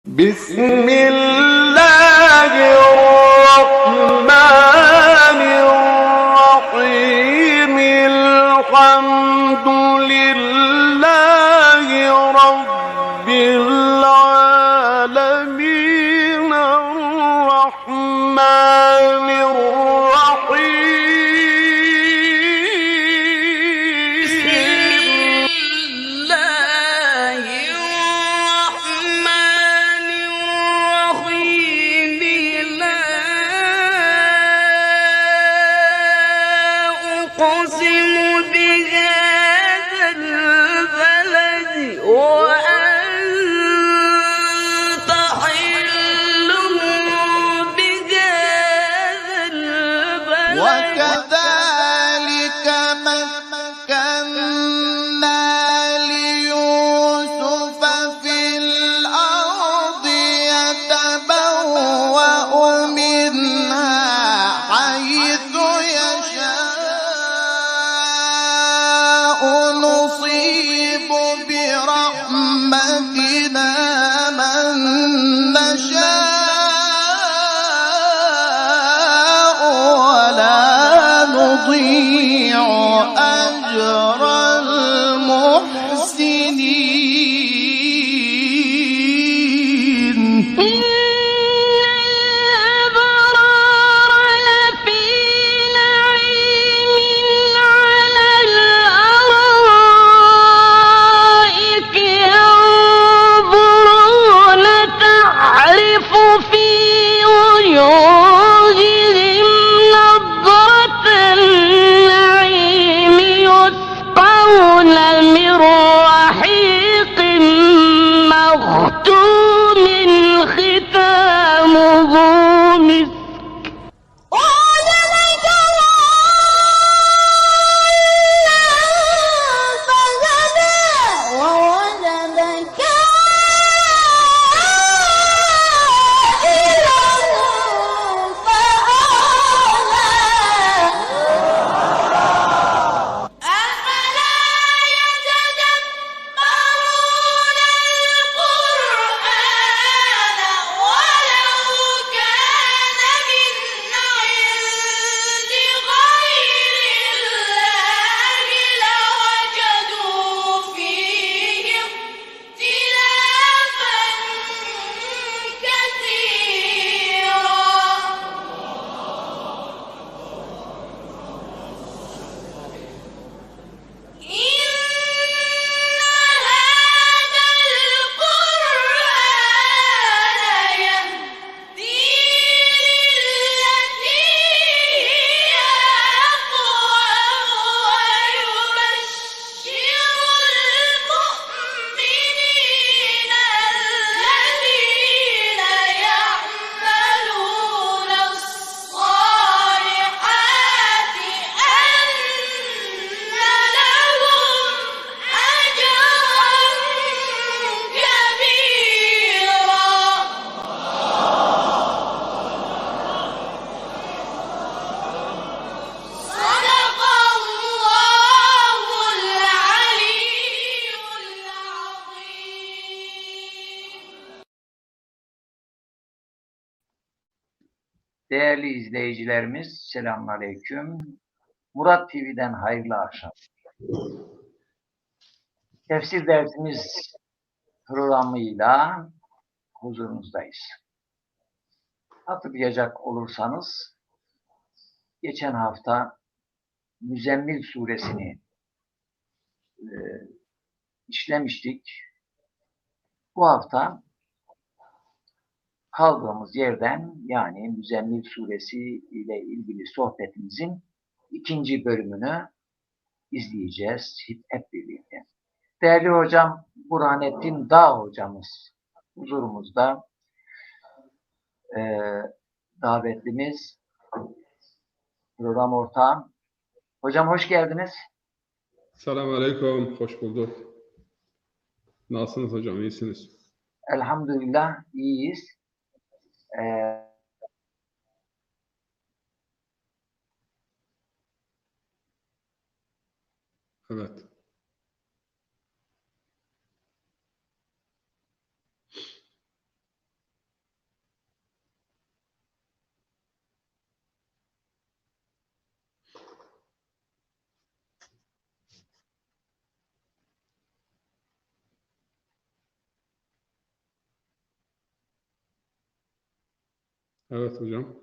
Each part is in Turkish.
بسم الله الرحمن الرحيم الحمد لله رب العالمين الرحمن الرحيم وكذلك مكنا ليوسف في الأرض يتبوأ منها حيث يشاء نصيب برحمتنا من نشاء نضيع أجر المحسنين. إن الأبرار لفي نعيم على الأرائك ينظرون تعرف في وجوههم نضرة النعيم يسقون من رحيق مختوم ختامه مسك ووجدك ضالا فهدى ووجدك عائلا فأغنى أفلا يتدبرون القرآن ولو كان من عند غير الله لوجدوا فيه اختلافا كثيرا. إن هذا القرآن يهدي للتي هي أقوم ويبشر المؤمنين الذين يعملون الصالحات أن لهم أجرا كبيرا. صدق الله العلي العظيم. Değerli izleyicilerimiz, selamünaleyküm. Murat TV'den hayırlı akşam. Tefsir dersimiz programıyla huzurunuzdayız. Hatırlayacak olursanız, geçen hafta Müzzemmil suresini işlemiştik. Bu hafta kaldığımız yerden, yani Müzzemmil suresi ile ilgili sohbetimizin ikinci bölümünü izleyeceğiz hep birlikte. Değerli hocam Burhanettin Dağ hocamız huzurumuzda, davetlimiz, program ortağım. Hocam hoş geldiniz. Selamünaleyküm, hoş bulduk. Nasılsınız hocam, iyisiniz? Elhamdülillah iyiyiz. Evet. Evet hocam.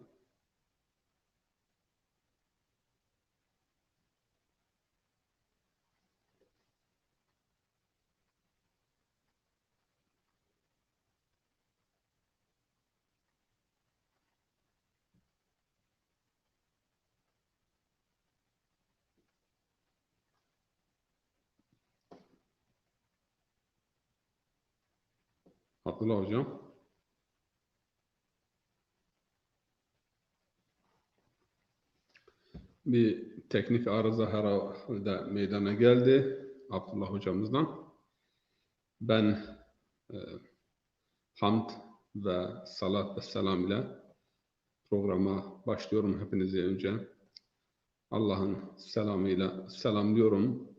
Abdullah hocam. Bir teknik arıza herhalde meydana geldi Abdullah hocamızdan. Ben hamd ve salat ve selam ile programa başlıyorum hepinize önce. Allah'ın selamıyla selamlıyorum.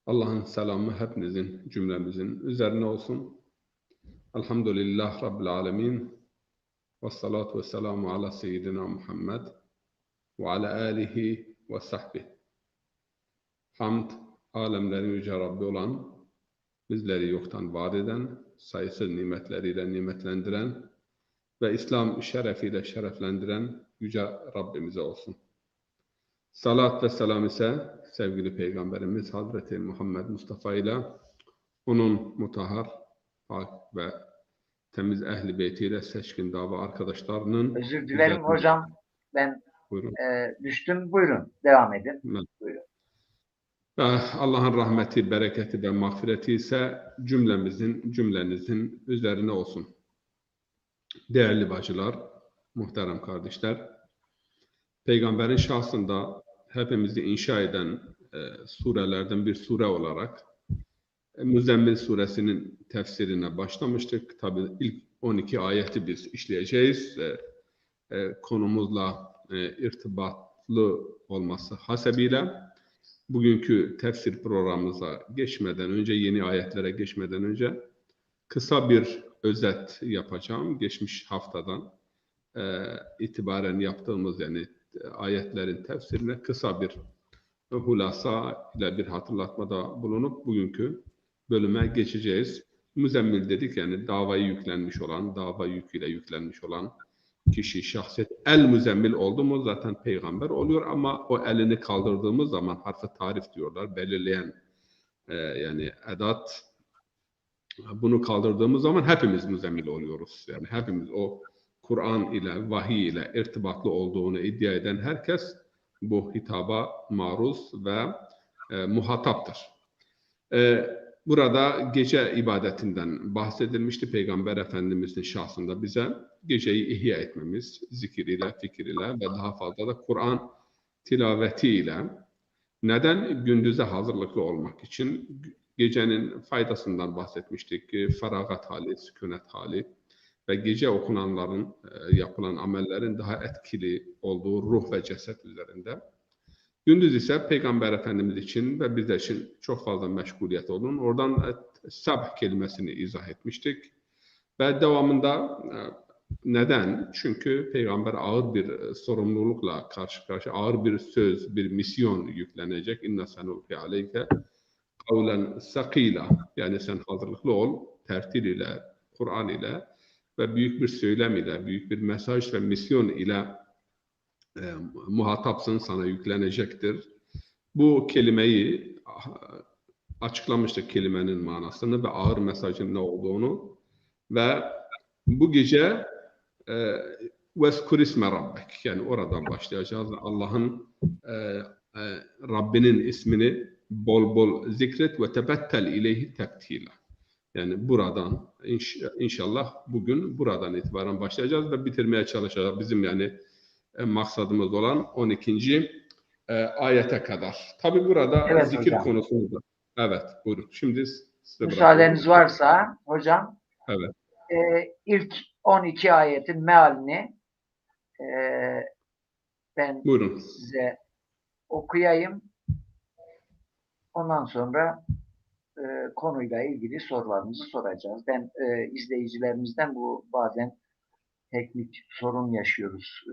Allah'ın selamı hepinizin, cümlemizin üzerine olsun. Elhamdülillah Rabbil Alemin. Ve salatu ve selamu ala seyyidina Muhammed ve ala alihi ve sahbihi. Hamd, alemlerin yüce Rabbi olan, bizleri yoktan var eden, sayısız nimetleriyle nimetlendiren ve İslam şerefiyle şereflendiren yüce Rabbimize olsun. Salat ve selam ise sevgili Peygamberimiz Hazreti Muhammed Mustafa ile onun mutahhar, pak ve temiz ehli beytiyle seçkin dava arkadaşlarının... Özür dilerim hocam. Ben düştüm. Buyurun. Devam edin. Evet. Buyurun. Allah'ın rahmeti, bereketi ve mağfireti ise cümlenizin üzerine olsun. Değerli bacılar, muhterem kardeşler, Peygamberin şahsında hepimizi inşa eden surelerden bir sure olarak Müzzemmil suresinin tefsirine başlamıştık. Tabii ilk 12 ayeti biz işleyeceğiz. Konumuzla irtibatlı olması hasebiyle bugünkü tefsir programımıza geçmeden önce, yeni ayetlere geçmeden önce kısa bir özet yapacağım. Geçmiş haftadan itibaren yaptığımız yani ayetlerin tefsirine kısa bir hulasa ile bir hatırlatmada bulunup bugünkü bölüme geçeceğiz. Müzemmil dedik yani davaya yüklenmiş olan, dava yüküyle yüklenmiş olan kişi, şahsiyet. El müzemmil oldu mu zaten peygamber oluyor ama o elini kaldırdığımız zaman harf-i tarif diyorlar, belirleyen yani edat. Bunu kaldırdığımız zaman hepimiz müzemmil oluyoruz. Yani hepimiz o Kur'an ile, vahiy ile irtibatlı olduğunu iddia eden herkes bu hitaba maruz ve muhataptır. Burada gece ibadetinden bahsedilmişti. Peygamber Efendimiz'in şahsında bize geceyi ihya etmemiz, zikir ile, fikir ile ve daha fazla da Kur'an tilavetiyle, neden? Gündüze hazırlıklı olmak için gecenin faydasından bahsetmiştik. Feragat hali, sükunet hali ve gece okunanların, yapılan amellerin daha etkili olduğu ruh ve ceset üzerinde. Gündüz ise Peygamber Efendimiz için ve bizler için çok fazla meşguliyet olduğunu, oradan sabh kelimesini izah etmiştik. Ve devamında neden? Çünkü Peygamber ağır bir sorumlulukla karşı karşıya, ağır bir söz, bir misyon yüklenecek. İnna senulqi aleyke kavlen sakila. Yani sen hazırlıklı ol, tertil ile, Kur'an ile ve büyük bir söylem ile, büyük bir mesaj ve misyon ile muhatapsın, sana yüklenecektir. Bu kelimeyi açıklamıştık, kelimenin manasını ve ağır mesajın ne olduğunu. Ve bu gece وَذْكُرِ اسْمَ رَبِّكَ yani oradan başlayacağız. Allah'ın Rabbinin ismini bol bol zikret ve tebettel ileyhi tebtila. Yani buradan inşallah bugün buradan itibaren başlayacağız ve bitirmeye çalışacağız. Bizim yani maksadımız olan 12. ayete kadar. Tabi burada evet, zikir hocam. konusunda. Evet, buyurun. Şimdi size müsaadeniz varsa hocam, evet. İlk 12 ayetin mealini ben Buyurun. size okuyayım. Ondan sonra konuyla ilgili sorularımızı soracağız. Ben izleyicilerimizden bu bazen teknik sorun yaşıyoruz.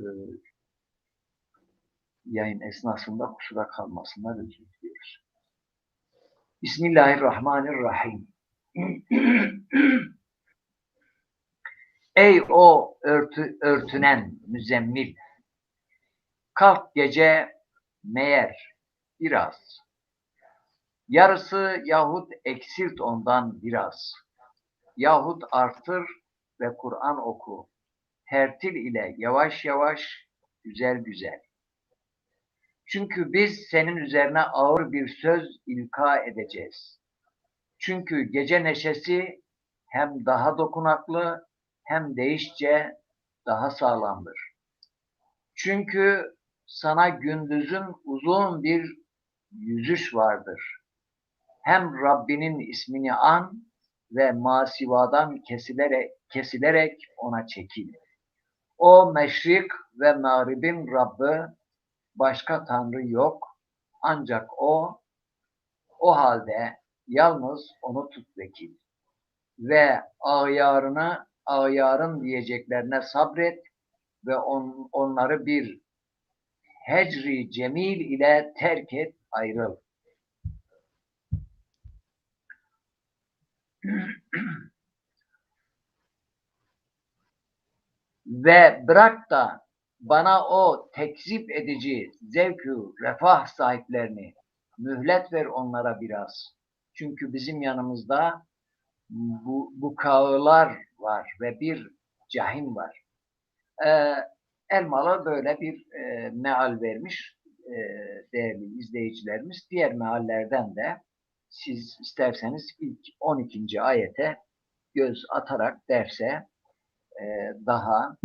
Yayın esnasında kusura kalmasınlar, özür diliyoruz. Bismillahirrahmanirrahim. Ey o örtünen müzemmil, kalk gece meğer biraz. Yarısı yahut eksilt ondan biraz. Yahut artır ve Kur'an oku. Tertil ile yavaş yavaş, güzel güzel. Çünkü biz senin üzerine ağır bir söz ilka edeceğiz. Çünkü gece neşesi hem daha dokunaklı hem değişçe daha sağlamdır. Çünkü sana gündüzün uzun bir yüzüş vardır. Hem Rabbinin ismini an ve masivadan kesilerek ona çekil. O meşrik ve mağribin Rabbi, başka tanrı yok. Ancak o halde yalnız onu tut vekil. Ve ağyarın diyeceklerine sabret ve onları bir hecri cemil ile terk et, ayrıl. Ve bırak da bana o tekzip edici zevk-ü refah sahiplerini mühlet ver onlara biraz. Çünkü bizim yanımızda bu kağılar var ve bir cahim var. Elmalı böyle bir meal vermiş değerli izleyicilerimiz. Diğer meallerden de siz isterseniz ilk 12. ayete göz atarak derse daha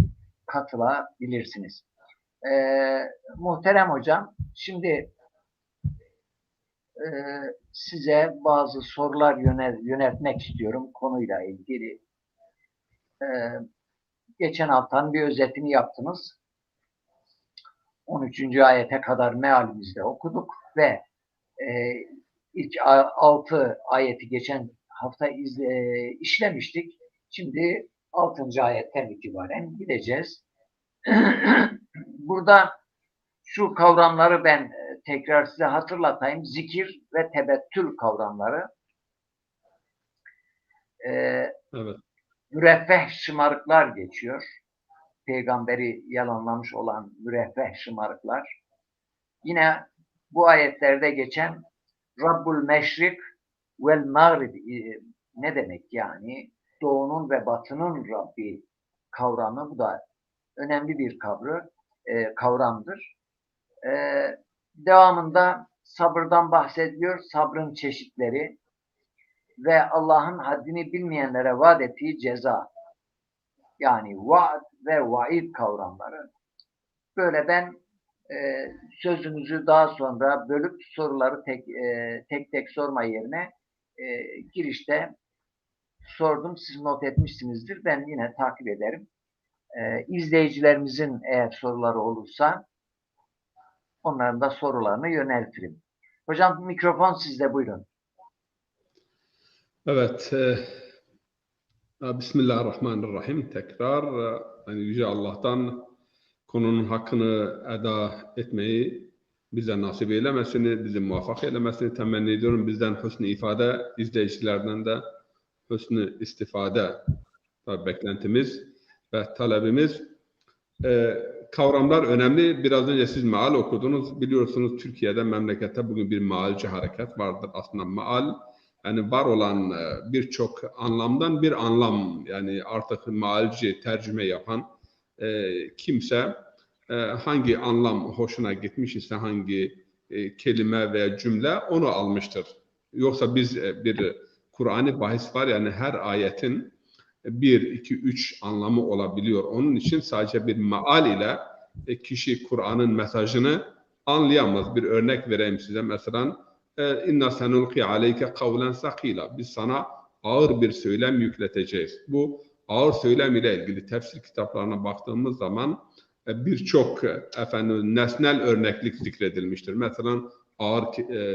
katılabilirsiniz. Muhterem hocam, şimdi size bazı sorular yöneltmek istiyorum konuyla ilgili. Geçen haftanın bir özetini yaptınız. 13. ayete kadar mealimizde okuduk ve ilk 6 ayeti geçen hafta işlemiştik. Şimdi 6. ayetten itibaren gideceğiz. Burada şu kavramları ben tekrar size hatırlatayım. Zikir ve tebettül kavramları. Evet. Müreffeh şımarıklar geçiyor. Peygamberi yalanlamış olan müreffeh şımarıklar. Yine bu ayetlerde geçen Rabbul Meşrik vel Mağrib ne demek yani? Doğunun ve batının Rabbi kavramı, bu da önemli bir kavramdır. Devamında sabırdan bahsediliyor, sabrın çeşitleri ve Allah'ın haddini bilmeyenlere vaat ettiği ceza. Yani vaat ve vaid kavramları. Böyle ben sözünüzü daha sonra bölüp soruları tek tek sorma yerine girişte sordum. Siz not etmişsinizdir. Ben yine takip ederim. İzleyicilerimizin eğer soruları olursa onların da sorularını yöneltirim. Hocam mikrofon sizde, buyurun. Evet. Bismillahirrahmanirrahim. Tekrar yani Yüce Allah'tan konunun hakkını eda etmeyi bize nasip eylemesini, bizi muvaffak eylemesini temenni ediyorum. Bizden hüsnü ifade, izleyicilerden de hüsnü istifade beklentimiz ve talebimiz. Kavramlar önemli. Biraz önce siz maal okudunuz. Biliyorsunuz Türkiye'de, memlekette bugün bir maalci hareket vardır. Aslında maal, yani var olan birçok anlamdan bir anlam. Yani artık maalci tercüme yapan kimse hangi anlam hoşuna gitmiş ise, hangi kelime veya cümle onu almıştır. Yoksa biz bir Kur'an'ı bahis var, yani her ayetin 1, 2, 3 anlamı olabiliyor. Onun için sadece bir maal ile kişi Kur'an'ın mesajını anlayamaz. Bir örnek vereyim size. Mesela inna senulqi aleyke kavlen sakila. Biz sana ağır bir söylem yükleteceğiz. Bu ağır söylem ile ilgili tefsir kitaplarına baktığımız zaman birçok nesnel örneklik zikredilmiştir. Mesela ağır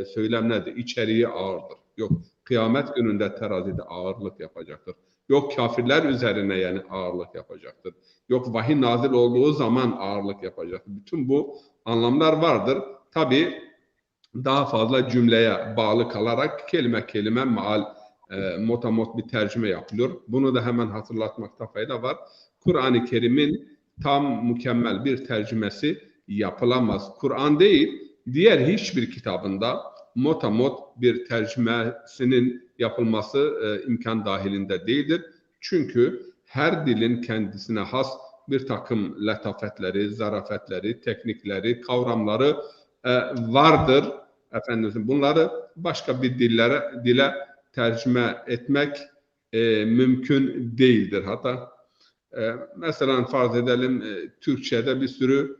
söylem nedir? İçeriği ağırdır. Yok, kıyamet gününde terazide ağırlık yapacaktır. Yok, kafirler üzerine yani ağırlık yapacaktır. Yok, vahiy nazil olduğu zaman ağırlık yapacaktır. Bütün bu anlamlar vardır. Tabii daha fazla cümleye bağlı kalarak kelime kelime maal motamot bir tercüme yapılıyor. Bunu da hemen hatırlatmakta fayda var. Kur'an-ı Kerim'in tam mükemmel bir tercümesi yapılamaz. Kur'an değil, diğer hiçbir kitabında motamot bir tercümesinin yapılması imkan dahilinde değildir. Çünkü her dilin kendisine has bir takım letafetleri, zarafetleri, teknikleri, kavramları vardır. Efendim, bunları başka bir dile tercüme etmek mümkün değildir. Hatta mesela farz edelim Türkçe'de bir sürü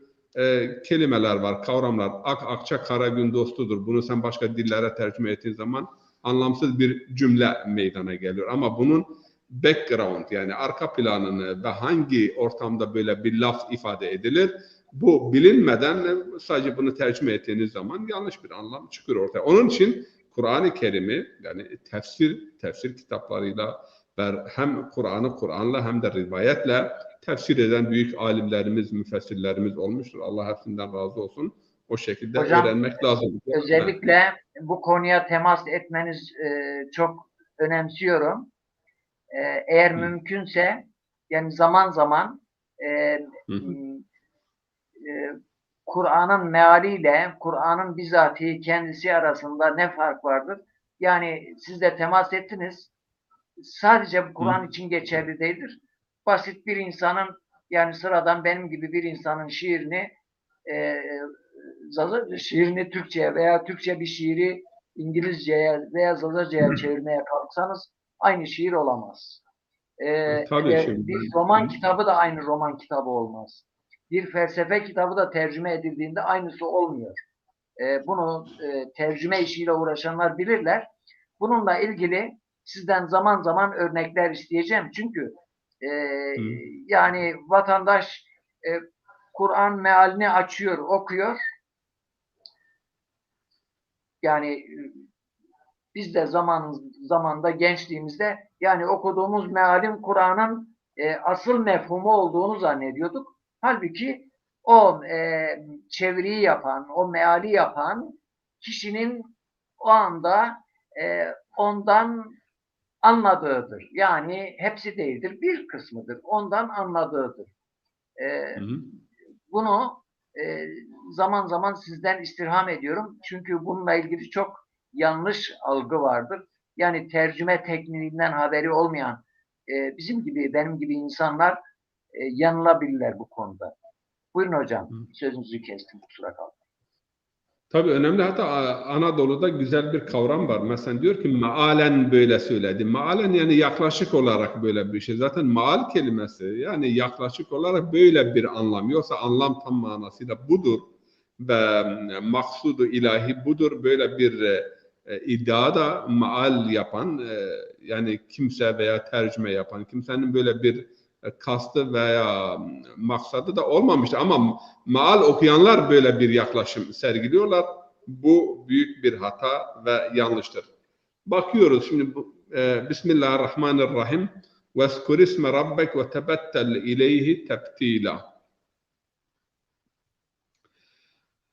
kelimeler var, kavramlar. Akça kara gün dostudur. Bunu sen başka dillere tercüme ettiğin zaman anlamsız bir cümle meydana geliyor. Ama bunun background, yani arka planını ve hangi ortamda böyle bir laf ifade edilir, bu bilinmeden sadece bunu tercüme ettiğiniz zaman yanlış bir anlam çıkıyor ortaya. Onun için Kur'an-ı Kerim'i, yani tefsir kitaplarıyla ve hem Kur'an'ı Kur'an'la hem de rivayetle tefsir eden büyük alimlerimiz, müfessirlerimiz olmuştur. Allah hepsinden razı olsun. O şekilde Hocam, öğrenmek lazım. özellikle bu konuya temas etmeniz çok önemsiyorum. Eğer mümkünse yani zaman zaman Kur'an'ın mealiyle Kur'an'ın bizatihi kendisi arasında ne fark vardır? Yani siz de temas ettiniz. Sadece bu Kur'an için geçerli değildir. Basit bir insanın, yani sıradan benim gibi bir insanın şiirini Türkçe'ye veya Türkçe bir şiiri İngilizce'ye veya Zazace'ye çevirmeye kalksanız aynı şiir olamaz. Bir roman kitabı da aynı roman kitabı olmaz. Bir felsefe kitabı da tercüme edildiğinde aynısı olmuyor. Bunu tercüme işiyle uğraşanlar bilirler. Bununla ilgili sizden zaman zaman örnekler isteyeceğim. Çünkü yani vatandaş Kur'an mealini açıyor, okuyor. Yani biz de zamanda gençliğimizde yani okuduğumuz mealin Kur'an'ın asıl mefhumu olduğunu zannediyorduk. Halbuki o çeviriyi yapan, o meali yapan kişinin o anda ondan anladığıdır. Yani hepsi değildir, bir kısmıdır. Ondan anladığıdır. Bunu zaman zaman sizden istirham ediyorum. Çünkü bununla ilgili çok yanlış algı vardır. Yani tercüme tekniğinden haberi olmayan bizim gibi, benim gibi insanlar yanılabilirler bu konuda. Buyurun hocam. Sözünüzü kestim. Kusura kalmayın. Tabii önemli. Hatta Anadolu'da güzel bir kavram var. Mesela diyor ki maalen böyle söyledi. Maalen yani yaklaşık olarak böyle bir şey. Zaten maal kelimesi yani yaklaşık olarak böyle bir anlam. Yoksa anlam tam manasıyla budur. Ve maksudu ilahi budur. Böyle bir iddia da maal yapan yani kimse veya tercüme yapan kimsenin böyle bir kastı veya maksadı da olmamıştır. Ama maal okuyanlar böyle bir yaklaşım sergiliyorlar. Bu büyük bir hata ve yanlıştır. Bakıyoruz şimdi Bismillahirrahmanirrahim. وَاسْكُرِ اسْمَ رَبَّكَ وَتَبَتَّلْ اِلَيْهِ تَبْتِيلًا.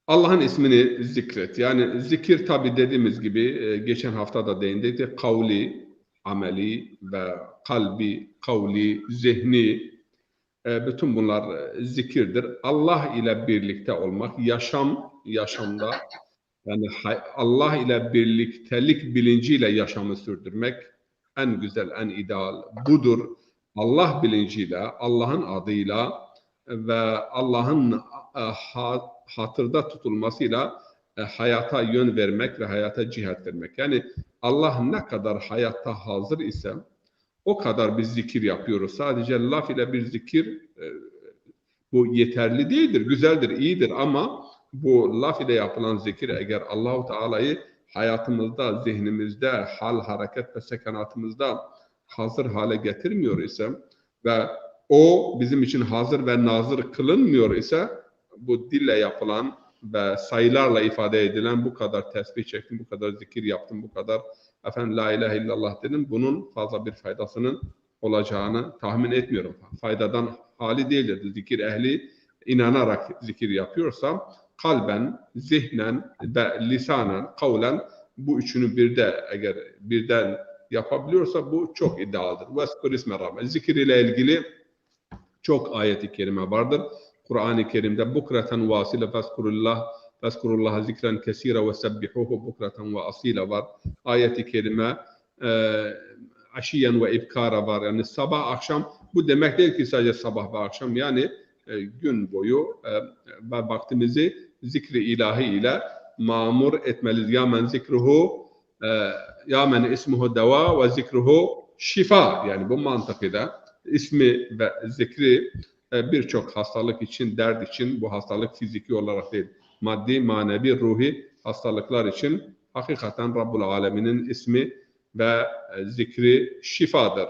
Allah'ın ismini zikret. Yani zikir tabi dediğimiz gibi geçen hafta da değindik. Kavli, ameli ve kalbi, kavli, zihni, bütün bunlar zikirdir. Allah ile birlikte olmak, yaşamda yani Allah ile birliktelik bilinciyle yaşamı sürdürmek en güzel, en ideal budur. Allah bilinciyle, Allah'ın adıyla ve Allah'ın hatırda tutulmasıyla hayata yön vermek ve hayata cihat vermek. Yani Allah ne kadar hayatta hazır ise o kadar bir zikir yapıyoruz. Sadece laf ile bir zikir bu yeterli değildir. Güzeldir, iyidir ama bu laf ile yapılan zikir eğer Allahu Teala'yı hayatımızda, zihnimizde, hal, hareket ve sekanatımızda hazır hale getirmiyor ise ve o bizim için hazır ve nazır kılınmıyor ise bu dille yapılan ve sayılarla ifade edilen bu kadar tesbih çektim, bu kadar zikir yaptım, bu kadar la ilahe illallah dedim. Bunun fazla bir faydasının olacağını tahmin etmiyorum. Faydadan hali değildir. Zikir ehli inanarak zikir yapıyorsa kalben, zihnen ve lisanen, kavlen bu üçünü birden yapabiliyorsa bu çok idealdir. Zikir ile ilgili çok ayet-i kerime vardır. Kur'an-ı Kerim'de bukreten ve asile feskurullaha zikren kesira ve sebbihuhu bukreten ve asile var. Ayet-i kerime aşiyen ve ibkara var. Yani sabah akşam, bu demek değil ki sadece sabah ve akşam, yani gün boyu ve vaktimizi zikri ilahi ile mamur etmeliyiz. Ya men zikruhu ya men ismuhu deva ve zikruhu şifa. Yani bu mantıkıyla ismi ve zikri birçok hastalık için, dert için, bu hastalık fiziki olarak değil, maddi, manevi, ruhi hastalıklar için hakikaten Rabbul Alemin'in ismi ve zikri şifadır.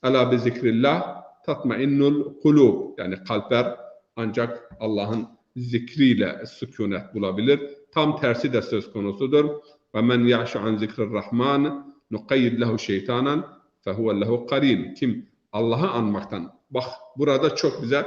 Ela bi zikrillah tatmainnul kulub. Yani kalpler ancak Allah'ın zikriyle sükunet bulabilir. Tam tersi de söz konusudur. Ve men ya'şu an zikrirrahman nuqayyid lehu şeytanan fehuve lehu qarin. Kim Allah'ı anmaktan, bak burada çok güzel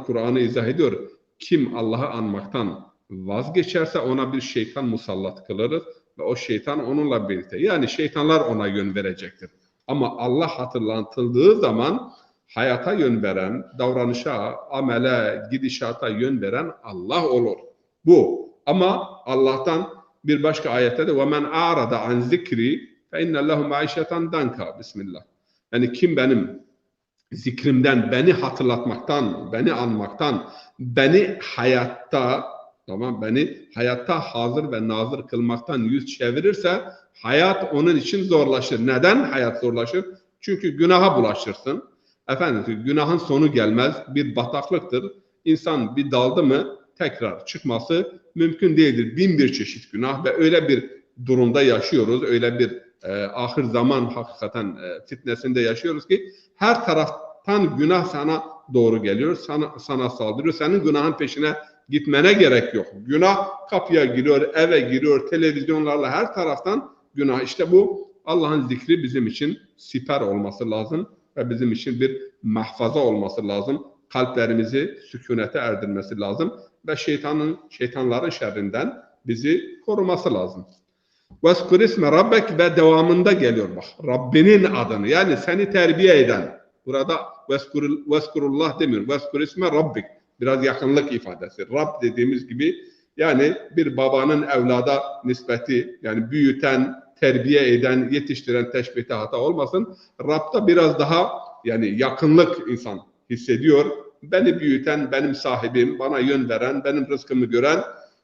Kur'an'ı izah ediyor. Kim Allah'ı anmaktan vazgeçerse ona bir şeytan musallat kılırız ve o şeytan onunla birlikte. Yani şeytanlar ona yön verecektir. Ama Allah hatırlatıldığı zaman hayata yön veren, davranışa, amele, gidişata yön veren Allah olur. Bu. Ama Allah'tan bir başka ayette de وَمَنْ أَعْرَضَ عَنْ ذِكْرِ فَاِنَّ لَهُ مَعِشَةً دَنْكَ. Bismillah. Yani kim benim zikrimden, beni hatırlatmaktan, beni anmaktan, beni hayatta, tamam, beni hayatta hazır ve nazır kılmaktan yüz çevirirse hayat onun için zorlaşır. Neden hayat zorlaşır? Çünkü günaha bulaşırsın. Efendim, günahın sonu gelmez, bir bataklıktır. İnsan bir daldı mı tekrar çıkması mümkün değildir. Bin bir çeşit günah ve öyle bir durumda yaşıyoruz, öyle bir ahir zaman hakikaten fitnesinde yaşıyoruz ki her taraftan günah sana doğru geliyor, sana saldırıyor. Senin günahın peşine gitmene gerek yok. Günah kapıya giriyor, eve giriyor, televizyonlarla her taraftan günah. İşte bu Allah'ın zikri bizim için siper olması lazım ve bizim için bir mahfaza olması lazım. Kalplerimizi sükunete erdirmesi lazım ve şeytanların şerrinden bizi koruması lazım. وَاسْكُرْ اسْمَ Rabbek ve devamında geliyor bak. Rabbinin adını, yani seni terbiye eden. Burada veskurullah demiyor. Veskur isme Rabbik. Biraz yakınlık ifadesi. Rab dediğimiz gibi yani bir babanın evlada nispeti, yani büyüten, terbiye eden, yetiştiren teşbihte hata olmasın. Rab'da biraz daha yani yakınlık insan hissediyor. Beni büyüten, benim sahibim, bana yön veren, benim rızkımı gören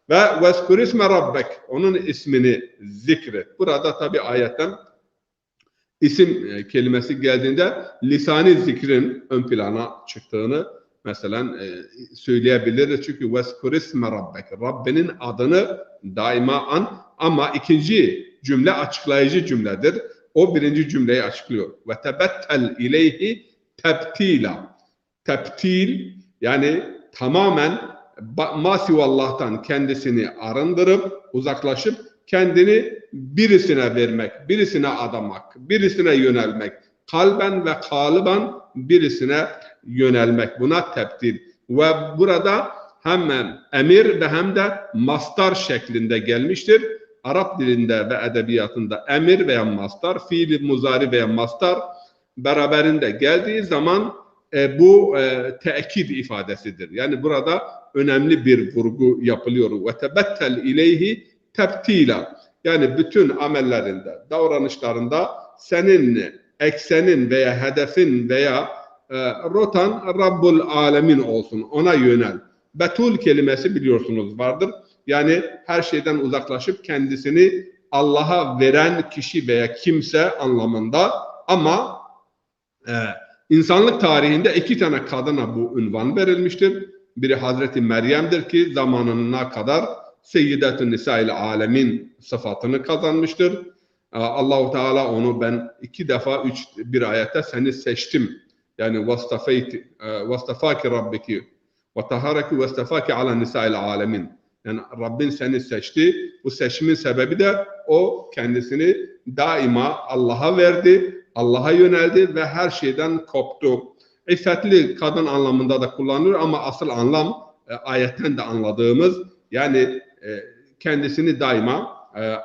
ve veskur isme Rabbek, onun ismini zikret. Burada tabi ayetten isim kelimesi geldiğinde lisani zikrin ön plana çıktığını mesela söyleyebiliriz. Çünkü veskur isme Rabbek, Rabbinin adını daima an, ama ikinci cümle açıklayıcı cümledir. O birinci cümleyi açıklıyor. Ve tebettel ileyhi tebtila. Tebtil yani tamamen masivallah'tan kendisini arındırıp uzaklaşıp kendini birisine vermek, birisine adamak, birisine yönelmek, kalben ve kalıben birisine yönelmek. Buna tebtil. Ve burada hem emir ve hem de mastar şeklinde gelmiştir. Arap dilinde ve edebiyatında emir veya mastar, fiili muzari veya mastar beraberinde geldiği zaman bu tekid ifadesidir. Yani burada önemli bir vurgu yapılıyor. Ve tebettel ileyhi tebtila. Yani bütün amellerinde, davranışlarında senin eksenin veya hedefin veya rotan Rabbul Alemin olsun. Ona yönel. Betul kelimesi biliyorsunuz vardır. Yani her şeyden uzaklaşıp kendisini Allah'a veren kişi veya kimse anlamında, ama insanlık tarihinde iki tane kadına bu ünvan verilmiştir. Biri Hazreti Meryem'dir ki zamanına kadar Seyyidetün Nisa'il Alemin sıfatını kazanmıştır. Allah-u Teala onu ben iki defa bir ayette seni seçtim. Yani vastafaki rabbiki ve taharaki vastafaki ala nisa'il alemin. Yani Rabbin seni seçti. Bu seçimin sebebi de o kendisini daima Allah'a verdi, Allah'a yöneldi ve her şeyden koptu. İffetli kadın anlamında da kullanılıyor ama asıl anlam ayetten de anladığımız yani kendisini daima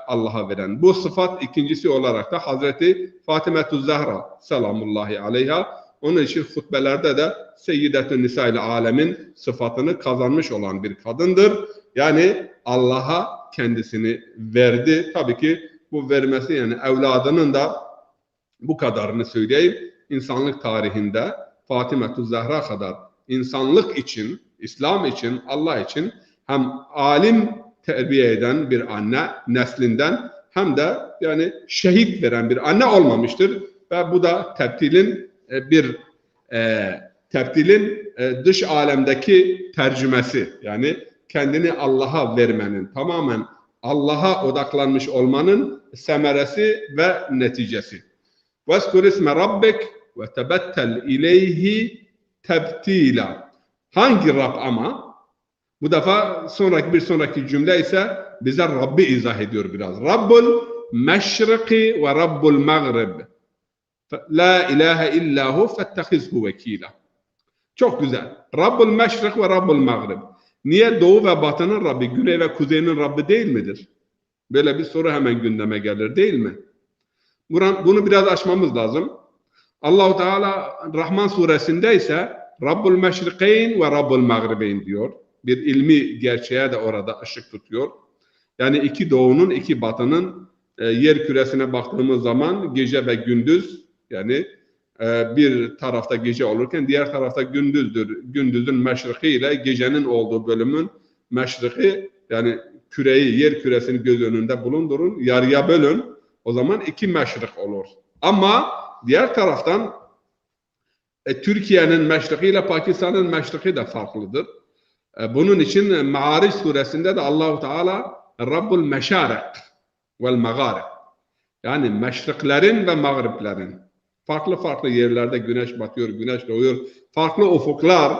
Allah'a veren. Bu sıfat ikincisi olarak da Hazreti Fatimetü Zahra selamullahi aleyha Onun için hutbelerde de Seyyidetün Nisa'il Alemin sıfatını kazanmış olan bir kadındır. Yani Allah'a kendisini verdi. Tabii ki bu vermesi yani evladının da bu kadarını söyleyeyim. İnsanlık tarihinde Fatıma-tü Zehra kadar insanlık için, İslam için, Allah için hem alim terbiye eden bir anne neslinden hem de yani şehit veren bir anne olmamıştır. Ve bu da tebtilin dış alemdeki tercümesi. Yani kendini Allah'a vermenin, tamamen Allah'a odaklanmış olmanın semeresi ve neticesi. وَاسْكُرْ اسْمَ رَبِّكَ وَتَبَتَّلْ اِلَيْهِ تَبْتِيلًا. Hangi Rab ama? Bu defa bir sonraki cümle ise bize Rabbi izah ediyor biraz. Rabbul meşriki ve Rabbul mağrib. La ilahe illahu fettehizhu vekila. Çok güzel. Rabbul meşrik ve Rabbul mağrib. Niye doğu ve batının Rabbi, güney ve kuzeyinin Rabbi değil midir? Böyle bir soru hemen gündeme gelir değil mi? Bunu biraz açmamız lazım. Allah-u Teala Rahman suresinde ise Rabbul meşrikeyn ve Rabbul mağribeyn diyor. Bir ilmi gerçeğe de orada ışık tutuyor. Yani iki doğunun, iki batının yer küresine baktığımız zaman gece ve gündüz, yani bir tarafta gece olurken diğer tarafta gündüzdür. Gündüzün meşriki ile gecenin olduğu bölümün meşriki, yani küreyi, yer küresini göz önünde bulundurun, yarıya bölün. O zaman iki meşrik olur. Ama diğer taraftan Türkiye'nin meşriki ile Pakistan'ın meşriki de farklıdır. Bunun için Ma'aric suresinde de Allah-u Teala Rabbul meşarik vel mağarib. Yani meşriklerin ve mağriblerin. Farklı farklı yerlerde güneş batıyor, güneş doğuyor. Farklı ufuklar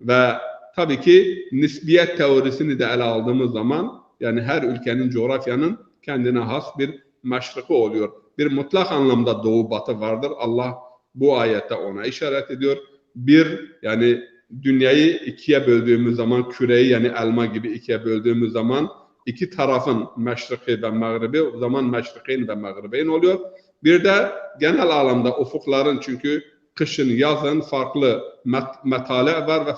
ve tabii ki nisbiyet teorisini de ele aldığımız zaman yani her ülkenin, coğrafyanın kendine has bir meşriki oluyor. Bir mutlak anlamda doğu batı vardır. Allah bu ayette ona işaret ediyor. Yani dünyayı ikiye böldüğümüz zaman, küreyi yani elma gibi ikiye böldüğümüz zaman iki tarafın meşriki ve mağribi, o zaman meşrikeyn ve mağribeyn oluyor. Bir de genel anlamda ufukların, çünkü kışın, yazın farklı metale var ve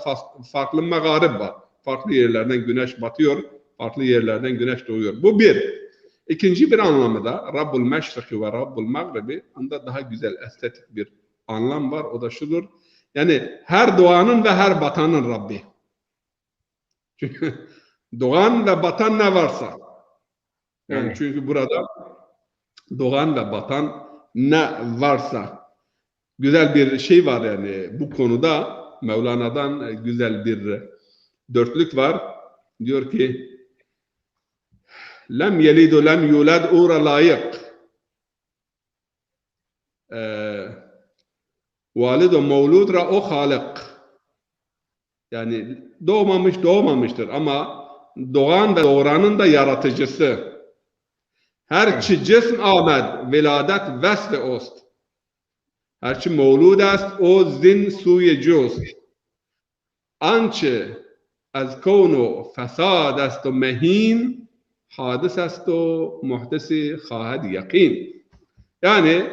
farklı mağarib var. Farklı yerlerden güneş batıyor, farklı yerlerden güneş doğuyor. Bu bir. İkinci bir anlamı da Rabbul meşriki ve Rabbul mağribi, onda daha güzel estetik bir anlam var. O da şudur. Yani her doğanın ve her batanın Rabbi. Çünkü doğan ve batan ne varsa. Yani evet. Çünkü burada doğan ve batan ne varsa. Güzel bir şey var yani bu konuda. Mevlana'dan güzel bir dörtlük var. Diyor ki lem yelidu lem yulad uğra layık. Valid-u mevludra o halik. Yani doğmamıştır ama doğan ve doğuranın da yaratıcısı. Herçi cism amed veladet vesle ost. Herçi mevlud est o zin suye cust. Ançe az konu fesad est o mehin hadis est o muhdesi khahed yakin. Yani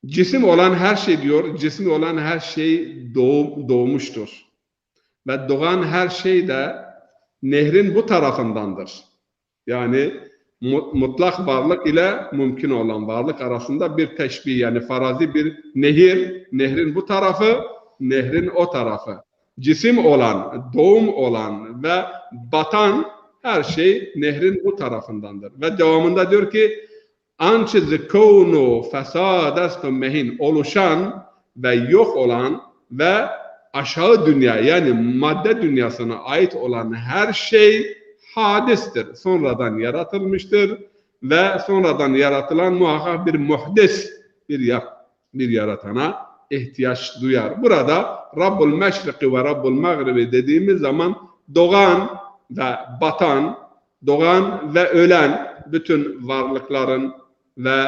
cisim olan her şey diyor, cisim olan her şey doğmuştur. Ve doğan her şey de nehrin bu tarafındandır. Yani mutlak varlık ile mümkün olan varlık arasında bir teşbih, yani farazi bir nehir, nehrin bu tarafı, nehrin o tarafı. Cisim olan, doğum olan ve batan her şey nehrin bu tarafındandır. Ve devamında diyor ki ançe zekonu fesadestu mehin, oluşan ve yok olan ve aşağı dünya yani madde dünyasına ait olan her şey hadistir. Sonradan yaratılmıştır ve sonradan yaratılan muhakkak bir muhdis, bir yaratana ihtiyaç duyar. Burada Rabbul meşriki ve Rabbul mağribi dediğimiz zaman doğan ve batan, doğan ve ölen bütün varlıkların ve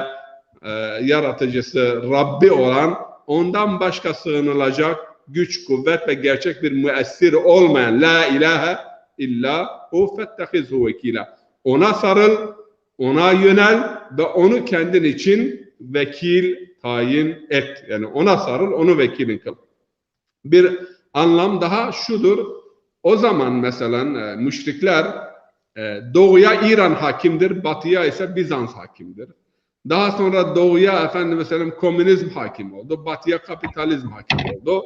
yaratıcısı Rabbi olan, ondan başka sığınılacak güç, kuvvet ve gerçek bir müessir olmayan la ilahe illa hu fettehizhu vekila. Ona sarıl, ona yönel ve onu kendin için vekil tayin et. Yani ona sarıl, onu vekilin kıl. Bir anlam daha şudur. O zaman mesela müşrikler doğuya İran hakimdir, batıya ise Bizans hakimdir. Daha sonra doğuya mesela komünizm hakim oldu, batıya kapitalizm hakim oldu.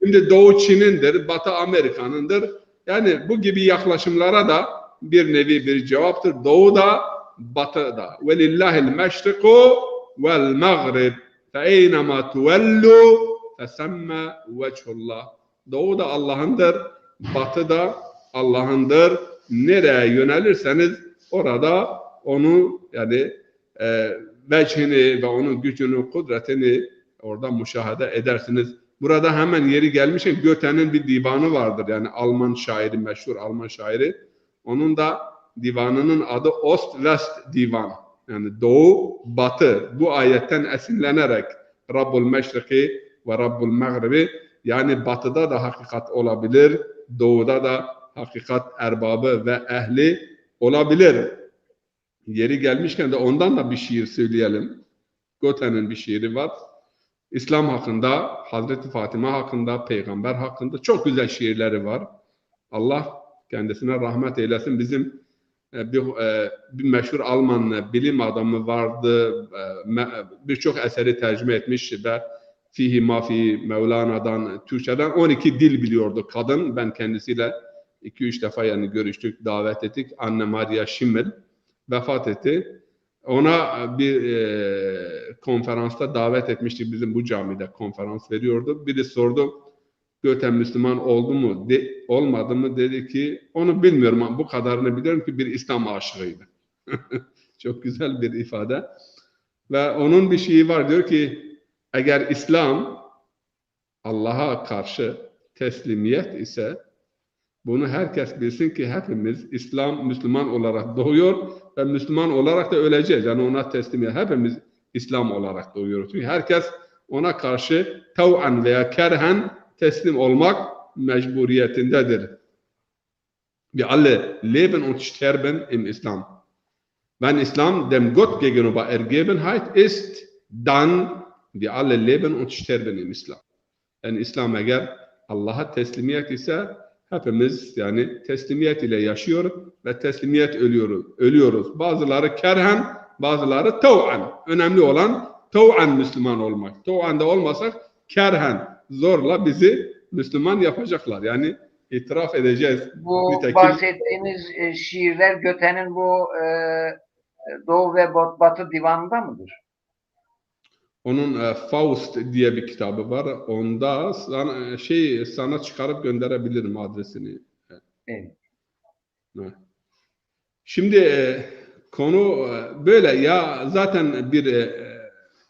Şimdi doğu Çin'indir, batı Amerika'nındır. Yani bu gibi yaklaşımlara da bir nevi bir cevaptır. Doğu da, batı da. وَلِلَّهِ الْمَشْرِقُ وَالْمَغْرِبُ فَاَيْنَمَا تُوَلُّوا فَسَمَّ وَجْهُ اللّٰهِ. Doğu da Allah'ındır, batı da Allah'ındır. Nereye yönelirseniz orada onu yani vecihini ve onun gücünü, kudretini orada müşahede edersiniz. Burada hemen yeri gelmişken Goethe'nin bir divanı vardır. Yani Alman şairi, meşhur Alman şairi. Onun da divanının adı Ost-West divan. Yani Doğu, Batı. Bu ayetten esinlenerek Rabbul Meşriki ve Rabbul Mağribi, yani Batı'da da hakikat olabilir, Doğu'da da hakikat erbabı ve ehli olabilir. Yeri gelmişken de ondan da bir şiir söyleyelim. Goethe'nin bir şiiri var. İslam hakkında, Hazreti Fatıma hakkında, Peygamber hakkında çok güzel şiirleri var. Allah kendisine rahmet eylesin. Bizim bir meşhur Alman bilim adamı vardı. Birçok eseri tercüme etmiş ve Fihi Mafi Mevlana'dan, Türkçeden 12 dil biliyordu kadın. Ben kendisiyle 2-3 defa yani görüştük, davet ettik. Anne Maria Schimmel vefat etti. Ona bir konferansta davet etmiştik. Bizim bu camide konferans veriyordu. Biri sordu, Goethe Müslüman oldu mu, olmadı mı? Dedi ki, onu bilmiyorum ama bu kadarını biliyorum ki bir İslam aşığıydı. Çok güzel bir ifade. Ve onun bir şeyi var, diyor ki, eğer İslam Allah'a karşı teslimiyet ise, bunu herkes bilsin ki hepimiz Müslüman olarak doğuyor ve Müslüman olarak da öleceğiz. Yani ona teslimiyet. Hepimiz İslam olarak doğuyoruz. Çünkü herkes ona karşı tev'an veya kerhen teslim olmak mecburiyetindedir. Wir alle leben und sterben im Islam. Wenn Islam dem Gott gegenüber Ergebenheit ist, dann wir alle leben und sterben im Islam. Yani İslam eğer Allah'a teslimiyet ise hepimiz yani teslimiyet ile yaşıyoruz ve teslimiyet ölüyoruz. Bazıları kerhen, bazıları tev'an. Önemli olan tev'an Müslüman olmak. Tev'an da olmasak kerhen, zorla bizi Müslüman yapacaklar. Yani itiraf edeceğiz. Bu Nitekim, bahsettiğiniz şiirler Goethe'nin bu Doğu ve Batı divanında mıdır? onun Faust diye bir kitabı var. Onda sana çıkarıp gönderebilirim adresini. Evet. Evet. Şimdi konu böyle ya, zaten bir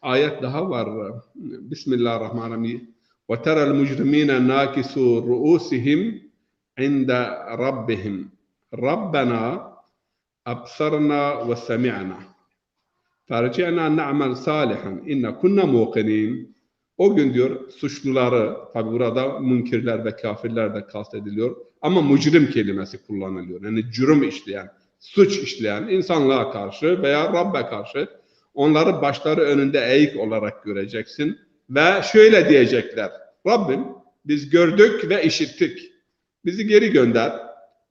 ayet daha var. Bismillahirrahmanirrahim. وَتَرَى الْمُجْرِم۪ينَ نَاكِسُوا رُؤُوسِهِمْ عِنْدَ رَبِّهِمْ رَبَّنَا أَبْصَرْنَا وَسَمِعْنَا فَرْجِعْنَا نَعْمَلْ صَالِحًا اِنَّ كُنَّ مُوقِنِينَ. O gün diyor suçluları, tabi burada münkirler ve kafirler de kastediliyor ama mücrim kelimesi kullanılıyor. Yani cürüm işleyen, suç işleyen insanlığa karşı veya Rabbe karşı onları başları önünde eğik olarak göreceksin ve şöyle diyecekler: Rabbim biz gördük ve işittik. Bizi geri gönder.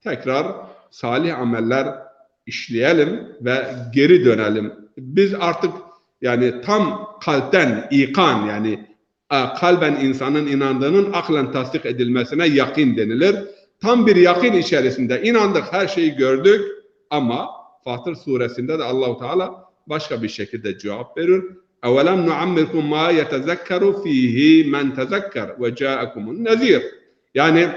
Tekrar salih ameller işleyelim ve geri dönelim. Biz artık yani tam kalpten ikan, yani kalben insanın inandığının aklen tasdik edilmesine yakin denilir. Tam bir yakin içerisinde inandık, her şeyi gördük ama Fatır suresinde de Allah-u Teala başka bir şekilde cevap verir. اَوَلَمْ نُعَمِّرْكُمْ مَا يَتَذَكَّرُ ف۪يهِ مَنْ تَذَكَّرْ وَجَاءَكُمُ النَّذ۪يرُ. Yani